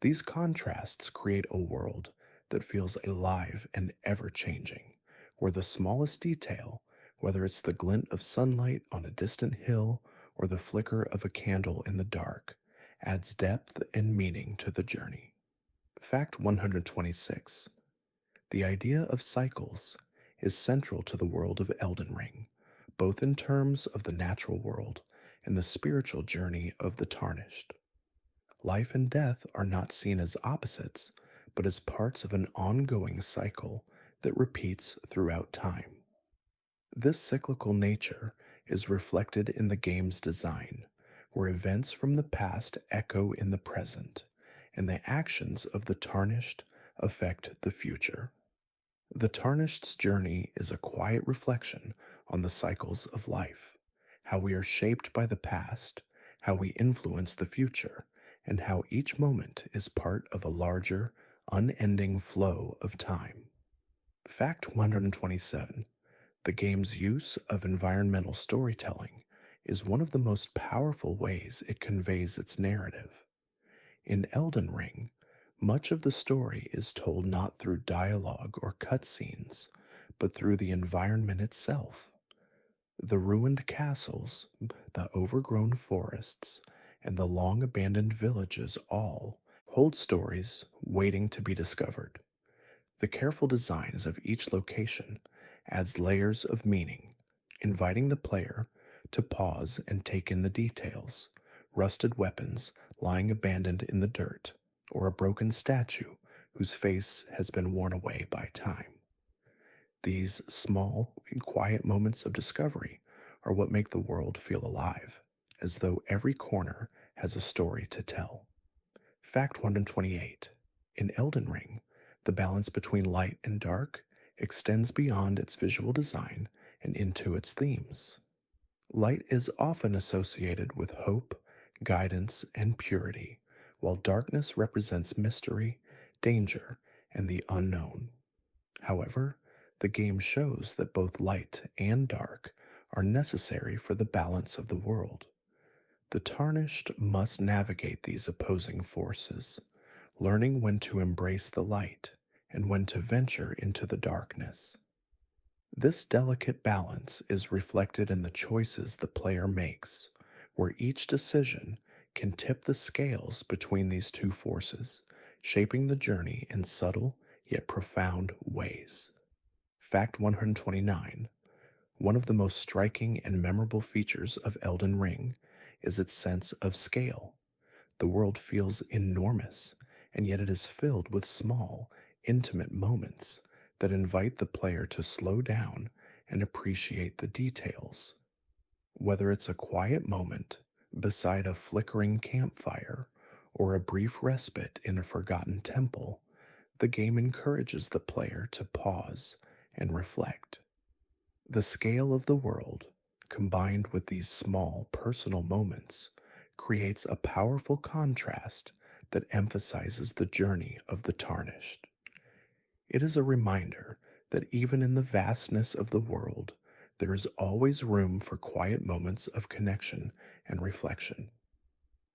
These contrasts create a world that feels alive and ever changing, where the smallest detail, whether it's the glint of sunlight on a distant hill or the flicker of a candle in the dark, adds depth and meaning to the journey. Fact 126. The idea of cycles is central to the world of Elden Ring, both in terms of the natural world and the spiritual journey of the tarnished. Life and death are not seen as opposites, but as parts of an ongoing cycle that repeats throughout time. This cyclical nature is reflected in the game's design, where events from the past echo in the present, and the actions of the tarnished affect the future. The tarnished's journey is a quiet reflection on the cycles of life, how we are shaped by the past, how we influence the future, and how each moment is part of a larger, unending flow of time. Fact 127. The game's use of environmental storytelling is one of the most powerful ways it conveys its narrative. In Elden Ring, much of the story is told not through dialogue or cutscenes, but through the environment itself. The ruined castles, the overgrown forests, and the long abandoned villages all hold stories waiting to be discovered. The careful designs of each location adds layers of meaning, inviting the player to pause and take in the details, rusted weapons lying abandoned in the dirt, or a broken statue whose face has been worn away by time. These small and quiet moments of discovery are what make the world feel alive, as though every corner has a story to tell. Fact 128. In Elden Ring, the balance between light and dark extends beyond its visual design and into its themes. Light is often associated with hope, guidance, and purity, while darkness represents mystery, danger, and the unknown. However, the game shows that both light and dark are necessary for the balance of the world. The tarnished must navigate these opposing forces, learning when to embrace the light and when to venture into the darkness. This delicate balance is reflected in the choices the player makes, where each decision can tip the scales between these two forces, shaping the journey in subtle yet profound ways. Fact 129. One of the most striking and memorable features of Elden Ring is its sense of scale. The world feels enormous, and yet it is filled with small, intimate moments that invite the player to slow down and appreciate the details. Whether it's a quiet moment beside a flickering campfire or a brief respite in a forgotten temple, the game encourages the player to pause and reflect. The scale of the world, combined with these small personal moments, creates a powerful contrast that emphasizes the journey of the tarnished. It is a reminder that even in the vastness of the world, there is always room for quiet moments of connection and reflection.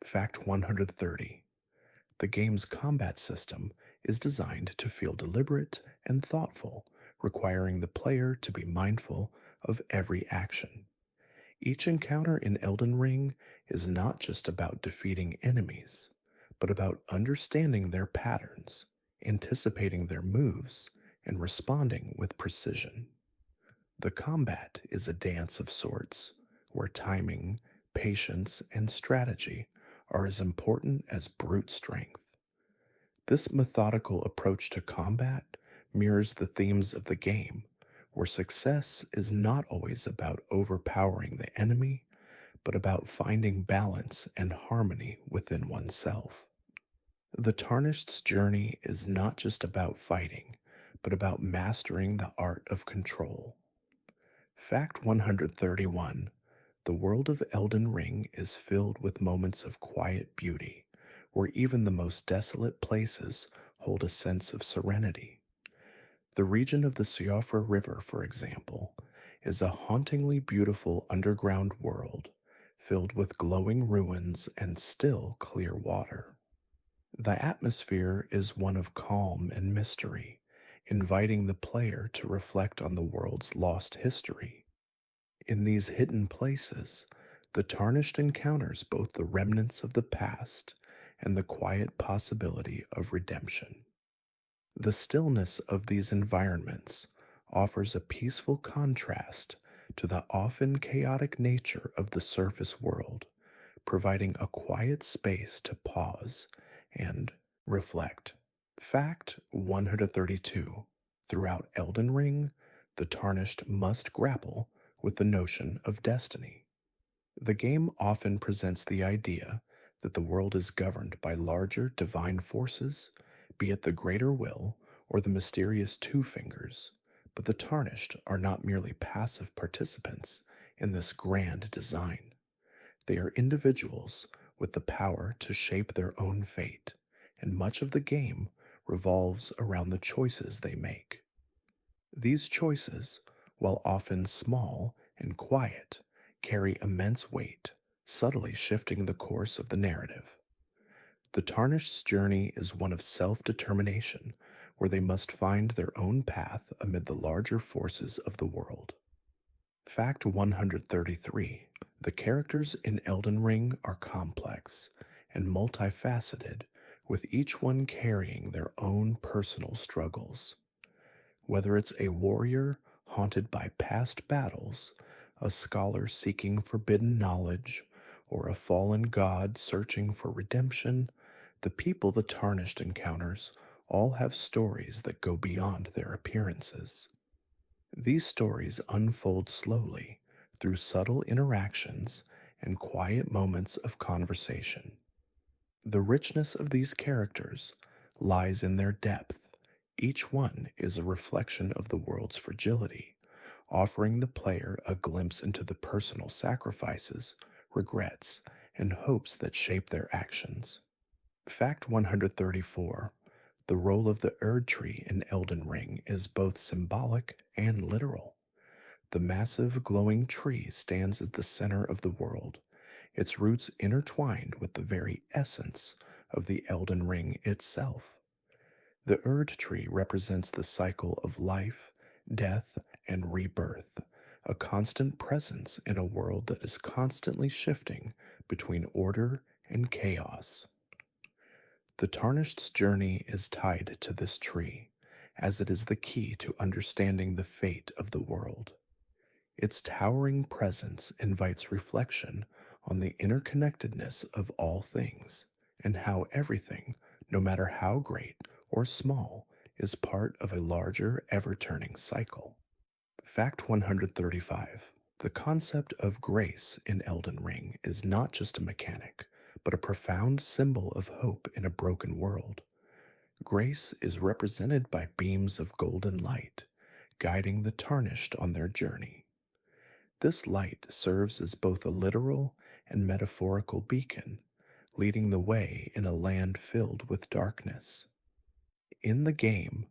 Fact 130. The game's combat system is designed to feel deliberate and thoughtful, requiring the player to be mindful of every action. Each encounter in Elden Ring is not just about defeating enemies, but about understanding their patterns, anticipating their moves, and responding with precision. The combat is a dance of sorts, where timing, patience, and strategy are as important as brute strength. This methodical approach to combat mirrors the themes of the game, where success is not always about overpowering the enemy, but about finding balance and harmony within oneself. The Tarnished's journey is not just about fighting, but about mastering the art of control. Fact 131: the world of Elden Ring is filled with moments of quiet beauty, where even the most desolate places hold a sense of serenity. The region of the Siofra River, for example, is a hauntingly beautiful underground world filled with glowing ruins and still clear water. The atmosphere is one of calm and mystery, inviting the player to reflect on the world's lost history. In these hidden places, the Tarnished encounters both the remnants of the past and the quiet possibility of redemption. The stillness of these environments offers a peaceful contrast to the often chaotic nature of the surface world, providing a quiet space to pause and reflect. Fact 132: throughout Elden Ring, the Tarnished must grapple with the notion of destiny. The game often presents the idea that the world is governed by larger divine forces, be it the greater will or the mysterious Two Fingers, but the Tarnished are not merely passive participants in this grand design. They are individuals with the power to shape their own fate, and much of the game revolves around the choices they make. These choices, while often small and quiet, carry immense weight, subtly shifting the course of the narrative. The Tarnished's journey is one of self determination, where they must find their own path amid the larger forces of the world. Fact 133: the characters in Elden Ring are complex and multifaceted, with each one carrying their own personal struggles. Whether it's a warrior haunted by past battles, a scholar seeking forbidden knowledge, or a fallen god searching for redemption, the people the Tarnished encounters all have stories that go beyond their appearances. These stories unfold slowly through subtle interactions and quiet moments of conversation. The richness of these characters lies in their depth. Each one is a reflection of the world's fragility, offering the player a glimpse into the personal sacrifices, regrets, and hopes that shape their actions. Fact 134: the role of the Erd Tree in Elden Ring is both symbolic and literal. The massive glowing tree stands as the center of the world, its roots intertwined with the very essence of the Elden Ring itself. The Erd Tree represents the cycle of life, death, and rebirth, a constant presence in a world that is constantly shifting between order and chaos. The Tarnished's journey is tied to this tree, as it is the key to understanding the fate of the world. Its towering presence invites reflection on the interconnectedness of all things, and how everything, no matter how great or small, is part of a larger, ever turning cycle. Fact 135: the concept of grace in Elden Ring is not just a mechanic, but a profound symbol of hope in a broken world. Grace is represented by beams of golden light, guiding the Tarnished on their journey. This light serves as both a literal and metaphorical beacon, leading the way in a land filled with darkness. In the game,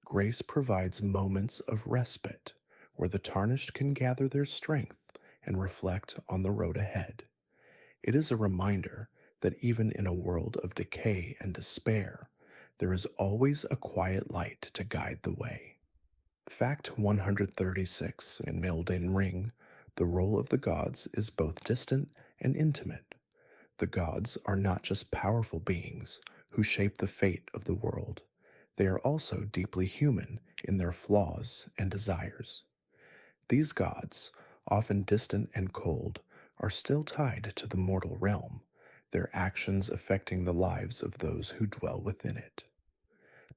grace provides moments of respite where the Tarnished can gather their strength and reflect on the road ahead. It is a reminder that even in a world of decay and despair, there is always a quiet light to guide the way. Fact 136: in Elden Ring, the role of the gods is both distant and intimate. The gods are not just powerful beings who shape the fate of the world. They are also deeply human in their flaws and desires. These gods, often distant and cold, are still tied to the mortal realm, their actions affecting the lives of those who dwell within it.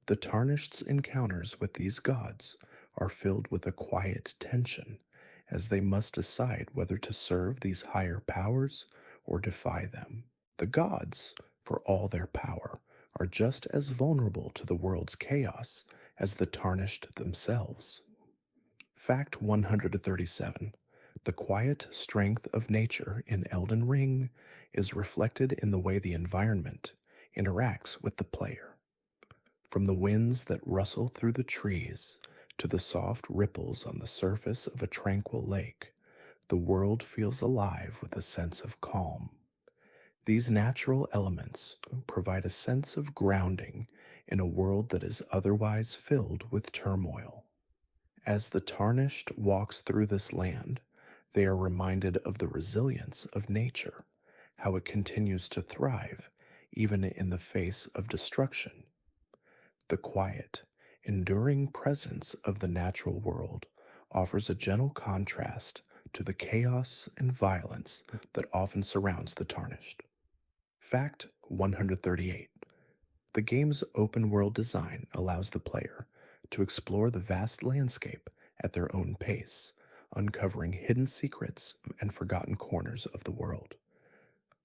The Tarnished's encounters with these gods are filled with a quiet tension, as they must decide whether to serve these higher powers or defy them. The gods, for all their power, are just as vulnerable to the world's chaos as the Tarnished themselves. Fact 137. The quiet strength of nature in Elden Ring is reflected in the way the environment interacts with the player. From the winds that rustle through the trees to the soft ripples on the surface of a tranquil lake, the world feels alive with a sense of calm. These natural elements provide a sense of grounding in a world that is otherwise filled with turmoil. As the Tarnished walks through this land, they are reminded of the resilience of nature, how it continues to thrive even in the face of destruction. The quiet, enduring presence of the natural world offers a gentle contrast to the chaos and violence that often surrounds the Tarnished. Fact 138. The game's open world design allows the player to explore the vast landscape at their own pace, uncovering hidden secrets and forgotten corners of the world.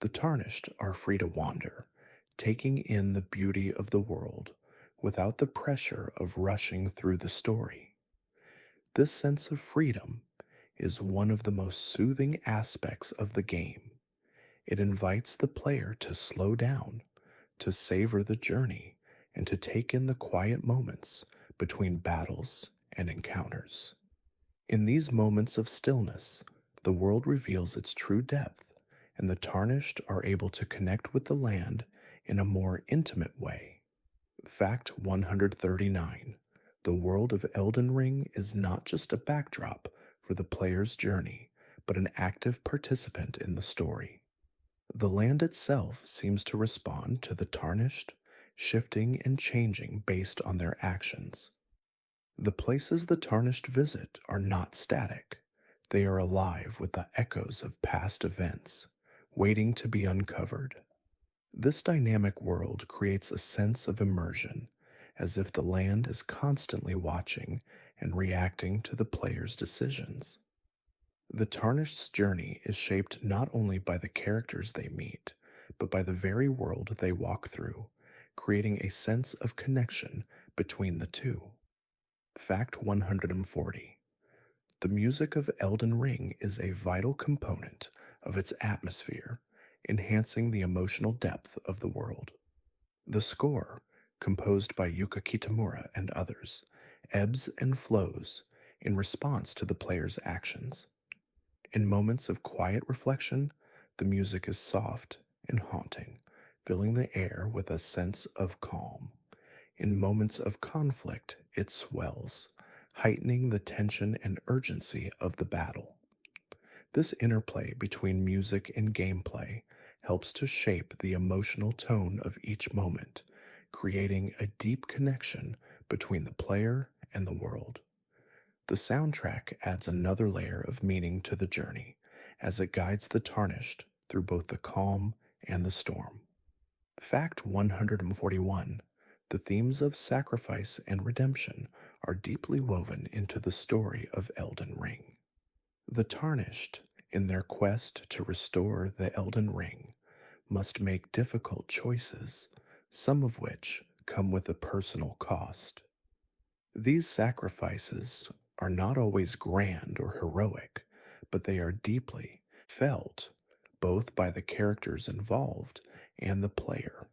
The Tarnished are free to wander, taking in the beauty of the world without the pressure of rushing through the story. This sense of freedom is one of the most soothing aspects of the game. It invites the player to slow down, to savor the journey, and to take in the quiet moments between battles and encounters. In these moments of stillness, the world reveals its true depth, and the Tarnished are able to connect with the land in a more intimate way. Fact 139. The world of Elden Ring is not just a backdrop for the player's journey, but an active participant in the story. The land itself seems to respond to the Tarnished, shifting and changing based on their actions. The places the Tarnished visit are not static. They are alive with the echoes of past events, waiting to be uncovered. This dynamic world creates a sense of immersion, as if the land is constantly watching and reacting to the player's decisions. The Tarnished's journey is shaped not only by the characters they meet, but by the very world they walk through, creating a sense of connection between the two. Fact 140. The music of Elden Ring is a vital component of its atmosphere, enhancing the emotional depth of the world. The score, composed by Yuka Kitamura and others, ebbs and flows in response to the player's actions. In moments of quiet reflection, the music is soft and haunting, filling the air with a sense of calm. In moments of conflict, it swells, heightening the tension and urgency of the battle. This interplay between music and gameplay helps to shape the emotional tone of each moment, creating a deep connection between the player and the world. The soundtrack adds another layer of meaning to the journey, as it guides the Tarnished through both the calm and the storm. Fact 141. The themes of sacrifice and redemption are deeply woven into the story of Elden Ring. The Tarnished, in their quest to restore the Elden Ring, must make difficult choices, some of which come with a personal cost. These sacrifices are not always grand or heroic, but they are deeply felt, both by the characters involved and the player.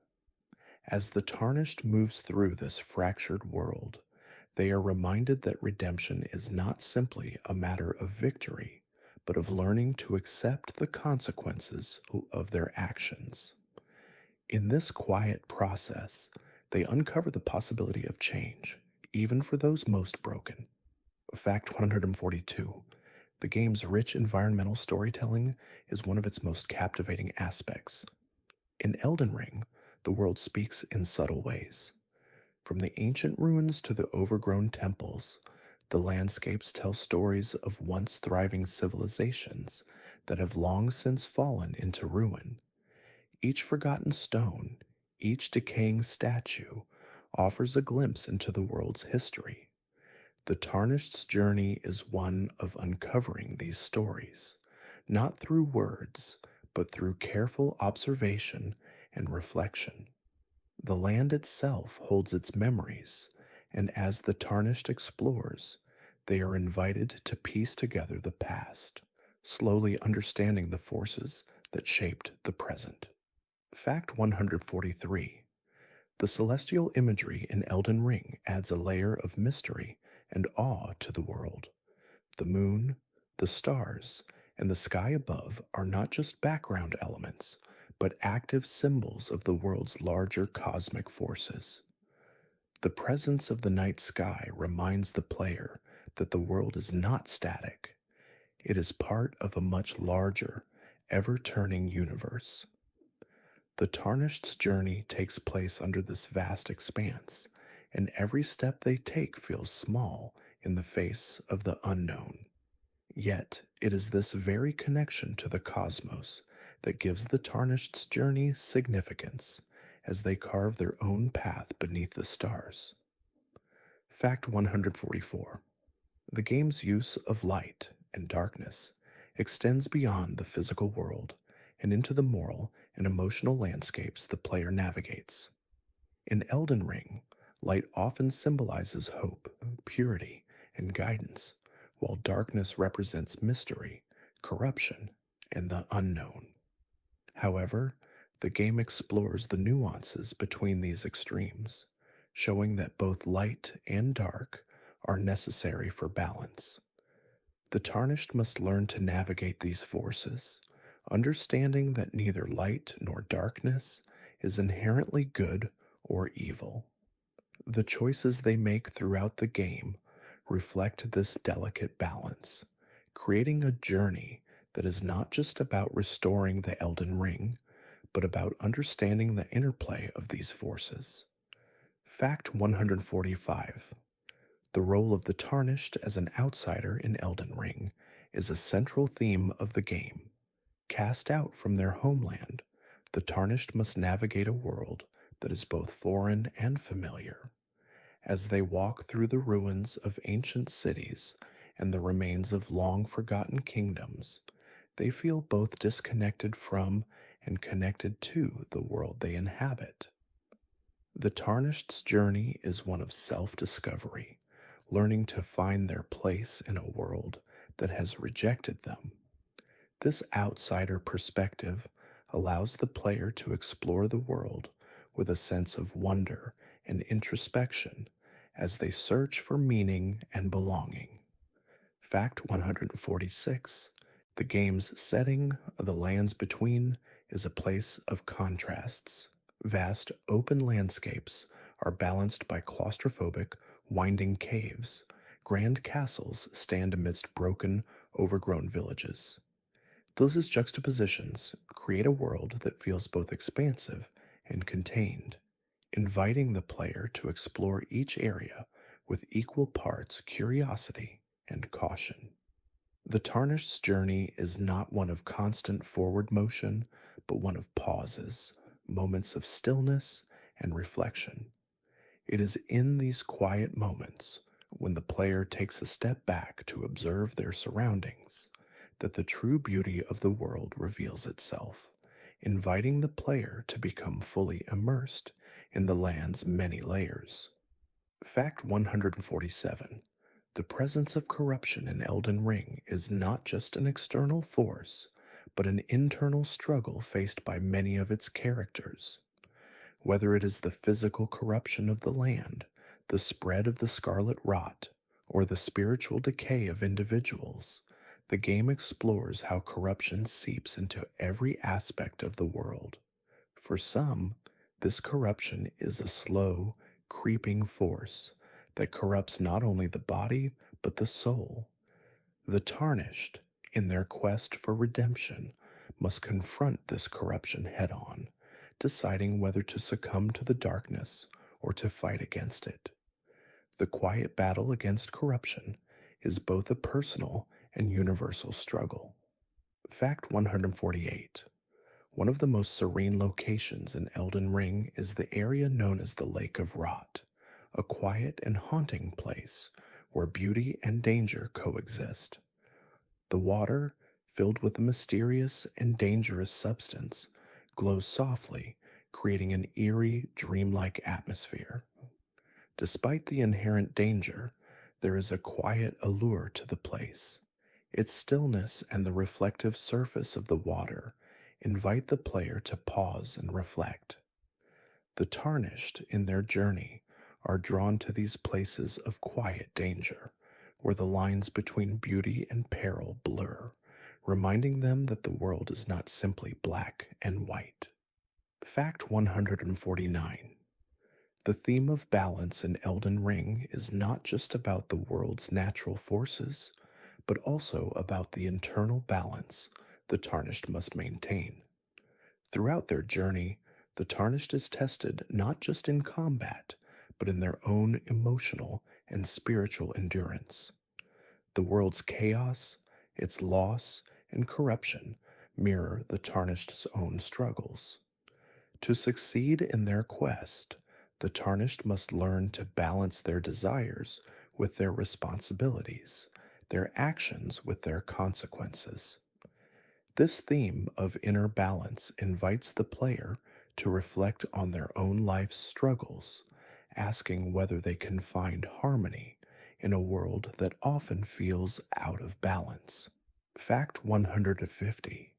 As the Tarnished moves through this fractured world, they are reminded that redemption is not simply a matter of victory, but of learning to accept the consequences of their actions. In this quiet process, they uncover the possibility of change, even for those most broken. Fact 142. The game's rich environmental storytelling is one of its most captivating aspects. In Elden Ring, the world speaks in subtle ways. From the ancient ruins to the overgrown temples, the landscapes tell stories of once thriving civilizations that have long since fallen into ruin. Each forgotten stone, each decaying statue, offers a glimpse into the world's history. The Tarnished's journey is one of uncovering these stories, not through words, but through careful observation and reflection. The land itself holds its memories, and as the Tarnished explores, they are invited to piece together the past, slowly understanding the forces that shaped the present. Fact 143. The celestial imagery in Elden Ring adds a layer of mystery and awe to the world. The moon, the stars, and the sky above are not just background elements, but active symbols of the world's larger cosmic forces. The presence of the night sky reminds the player that the world is not static. It is part of a much larger, ever turning universe. The Tarnished's journey takes place under this vast expanse, and every step they take feels small in the face of the unknown. Yet, it is this very connection to the cosmos that gives the Tarnished's journey significance as they carve their own path beneath the stars. Fact 144. The game's use of light and darkness extends beyond the physical world and into the moral and emotional landscapes the player navigates. In Elden Ring, light often symbolizes hope, purity, and guidance, while darkness represents mystery, corruption, and the unknown. However, the game explores the nuances between these extremes, showing that both light and dark are necessary for balance. The Tarnished must learn to navigate these forces, understanding that neither light nor darkness is inherently good or evil. The choices they make throughout the game reflect this delicate balance, creating a journey that is not just about restoring the Elden Ring, but about understanding the interplay of these forces. Fact 145. The role of the Tarnished as an outsider in Elden Ring is a central theme of the game. Cast out from their homeland, the Tarnished must navigate a world that is both foreign and familiar. As they walk through the ruins of ancient cities and the remains of long forgotten kingdoms, they feel both disconnected from and connected to the world they inhabit. The Tarnished's journey is one of self-discovery, learning to find their place in a world that has rejected them. This outsider perspective allows the player to explore the world with a sense of wonder and introspection as they search for meaning and belonging. Fact 146. The game's setting, The Lands Between, is a place of contrasts. Vast open landscapes are balanced by claustrophobic, winding caves. Grand castles stand amidst broken, overgrown villages. Those juxtapositions create a world that feels both expansive and contained, inviting the player to explore each area with equal parts curiosity and caution. The Tarnished's journey is not one of constant forward motion, but one of pauses, moments of stillness and reflection. It is in these quiet moments, when the player takes a step back to observe their surroundings, that the true beauty of the world reveals itself, inviting the player to become fully immersed in the land's many layers. Fact 147. The presence of corruption in Elden Ring is not just an external force, but an internal struggle faced by many of its characters. Whether it is the physical corruption of the land, the spread of the scarlet rot, or the spiritual decay of individuals, the game explores how corruption seeps into every aspect of the world. For some, this corruption is a slow, creeping force that corrupts not only the body, but the soul. The Tarnished, in their quest for redemption, must confront this corruption head on, deciding whether to succumb to the darkness or to fight against it. The quiet battle against corruption is both a personal and universal struggle. Fact 148. One of the most serene locations in Elden Ring is the area known as the Lake of Rot, a quiet and haunting place where beauty and danger coexist. The water, filled with a mysterious and dangerous substance, glows softly, creating an eerie, dreamlike atmosphere. Despite the inherent danger, there is a quiet allure to the place. Its stillness and the reflective surface of the water invite the player to pause and reflect. The tarnished, in their journey, are drawn to these places of quiet danger, where the lines between beauty and peril blur, reminding them that the world is not simply black and white. Fact 149. The theme of balance in Elden Ring is not just about the world's natural forces, but also about the internal balance the Tarnished must maintain. Throughout their journey, the Tarnished is tested not just in combat, but in their own emotional and spiritual endurance. The world's chaos, its loss, and corruption mirror the Tarnished's own struggles. To succeed in their quest, the Tarnished must learn to balance their desires with their responsibilities, their actions with their consequences. This theme of inner balance invites the player to reflect on their own life's struggles, asking whether they can find harmony in a world that often feels out of balance. Fact 150.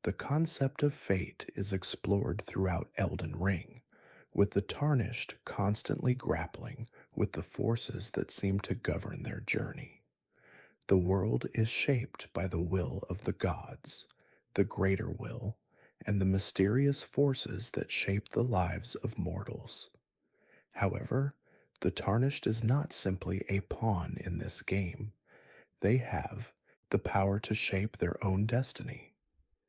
The concept of fate is explored throughout Elden Ring, with the Tarnished constantly grappling with the forces that seem to govern their journey. The world is shaped by the will of the gods, the greater will, and the mysterious forces that shape the lives of mortals. However, the Tarnished is not simply a pawn in this game. They have the power to shape their own destiny.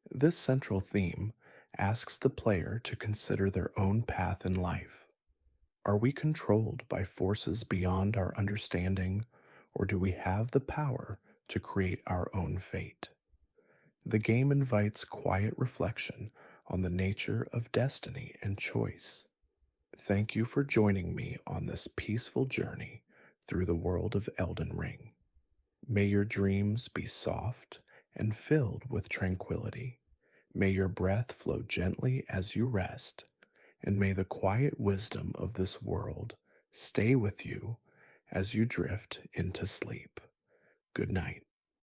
This central theme asks the player to consider their own path in life. Are we controlled by forces beyond our understanding, or do we have the power to create our own fate? The game invites quiet reflection on the nature of destiny and choice. Thank you for joining me on this peaceful journey through the world of Elden Ring. May your dreams be soft and filled with tranquility. May your breath flow gently as you rest, and may the quiet wisdom of this world stay with you as you drift into sleep. Good night.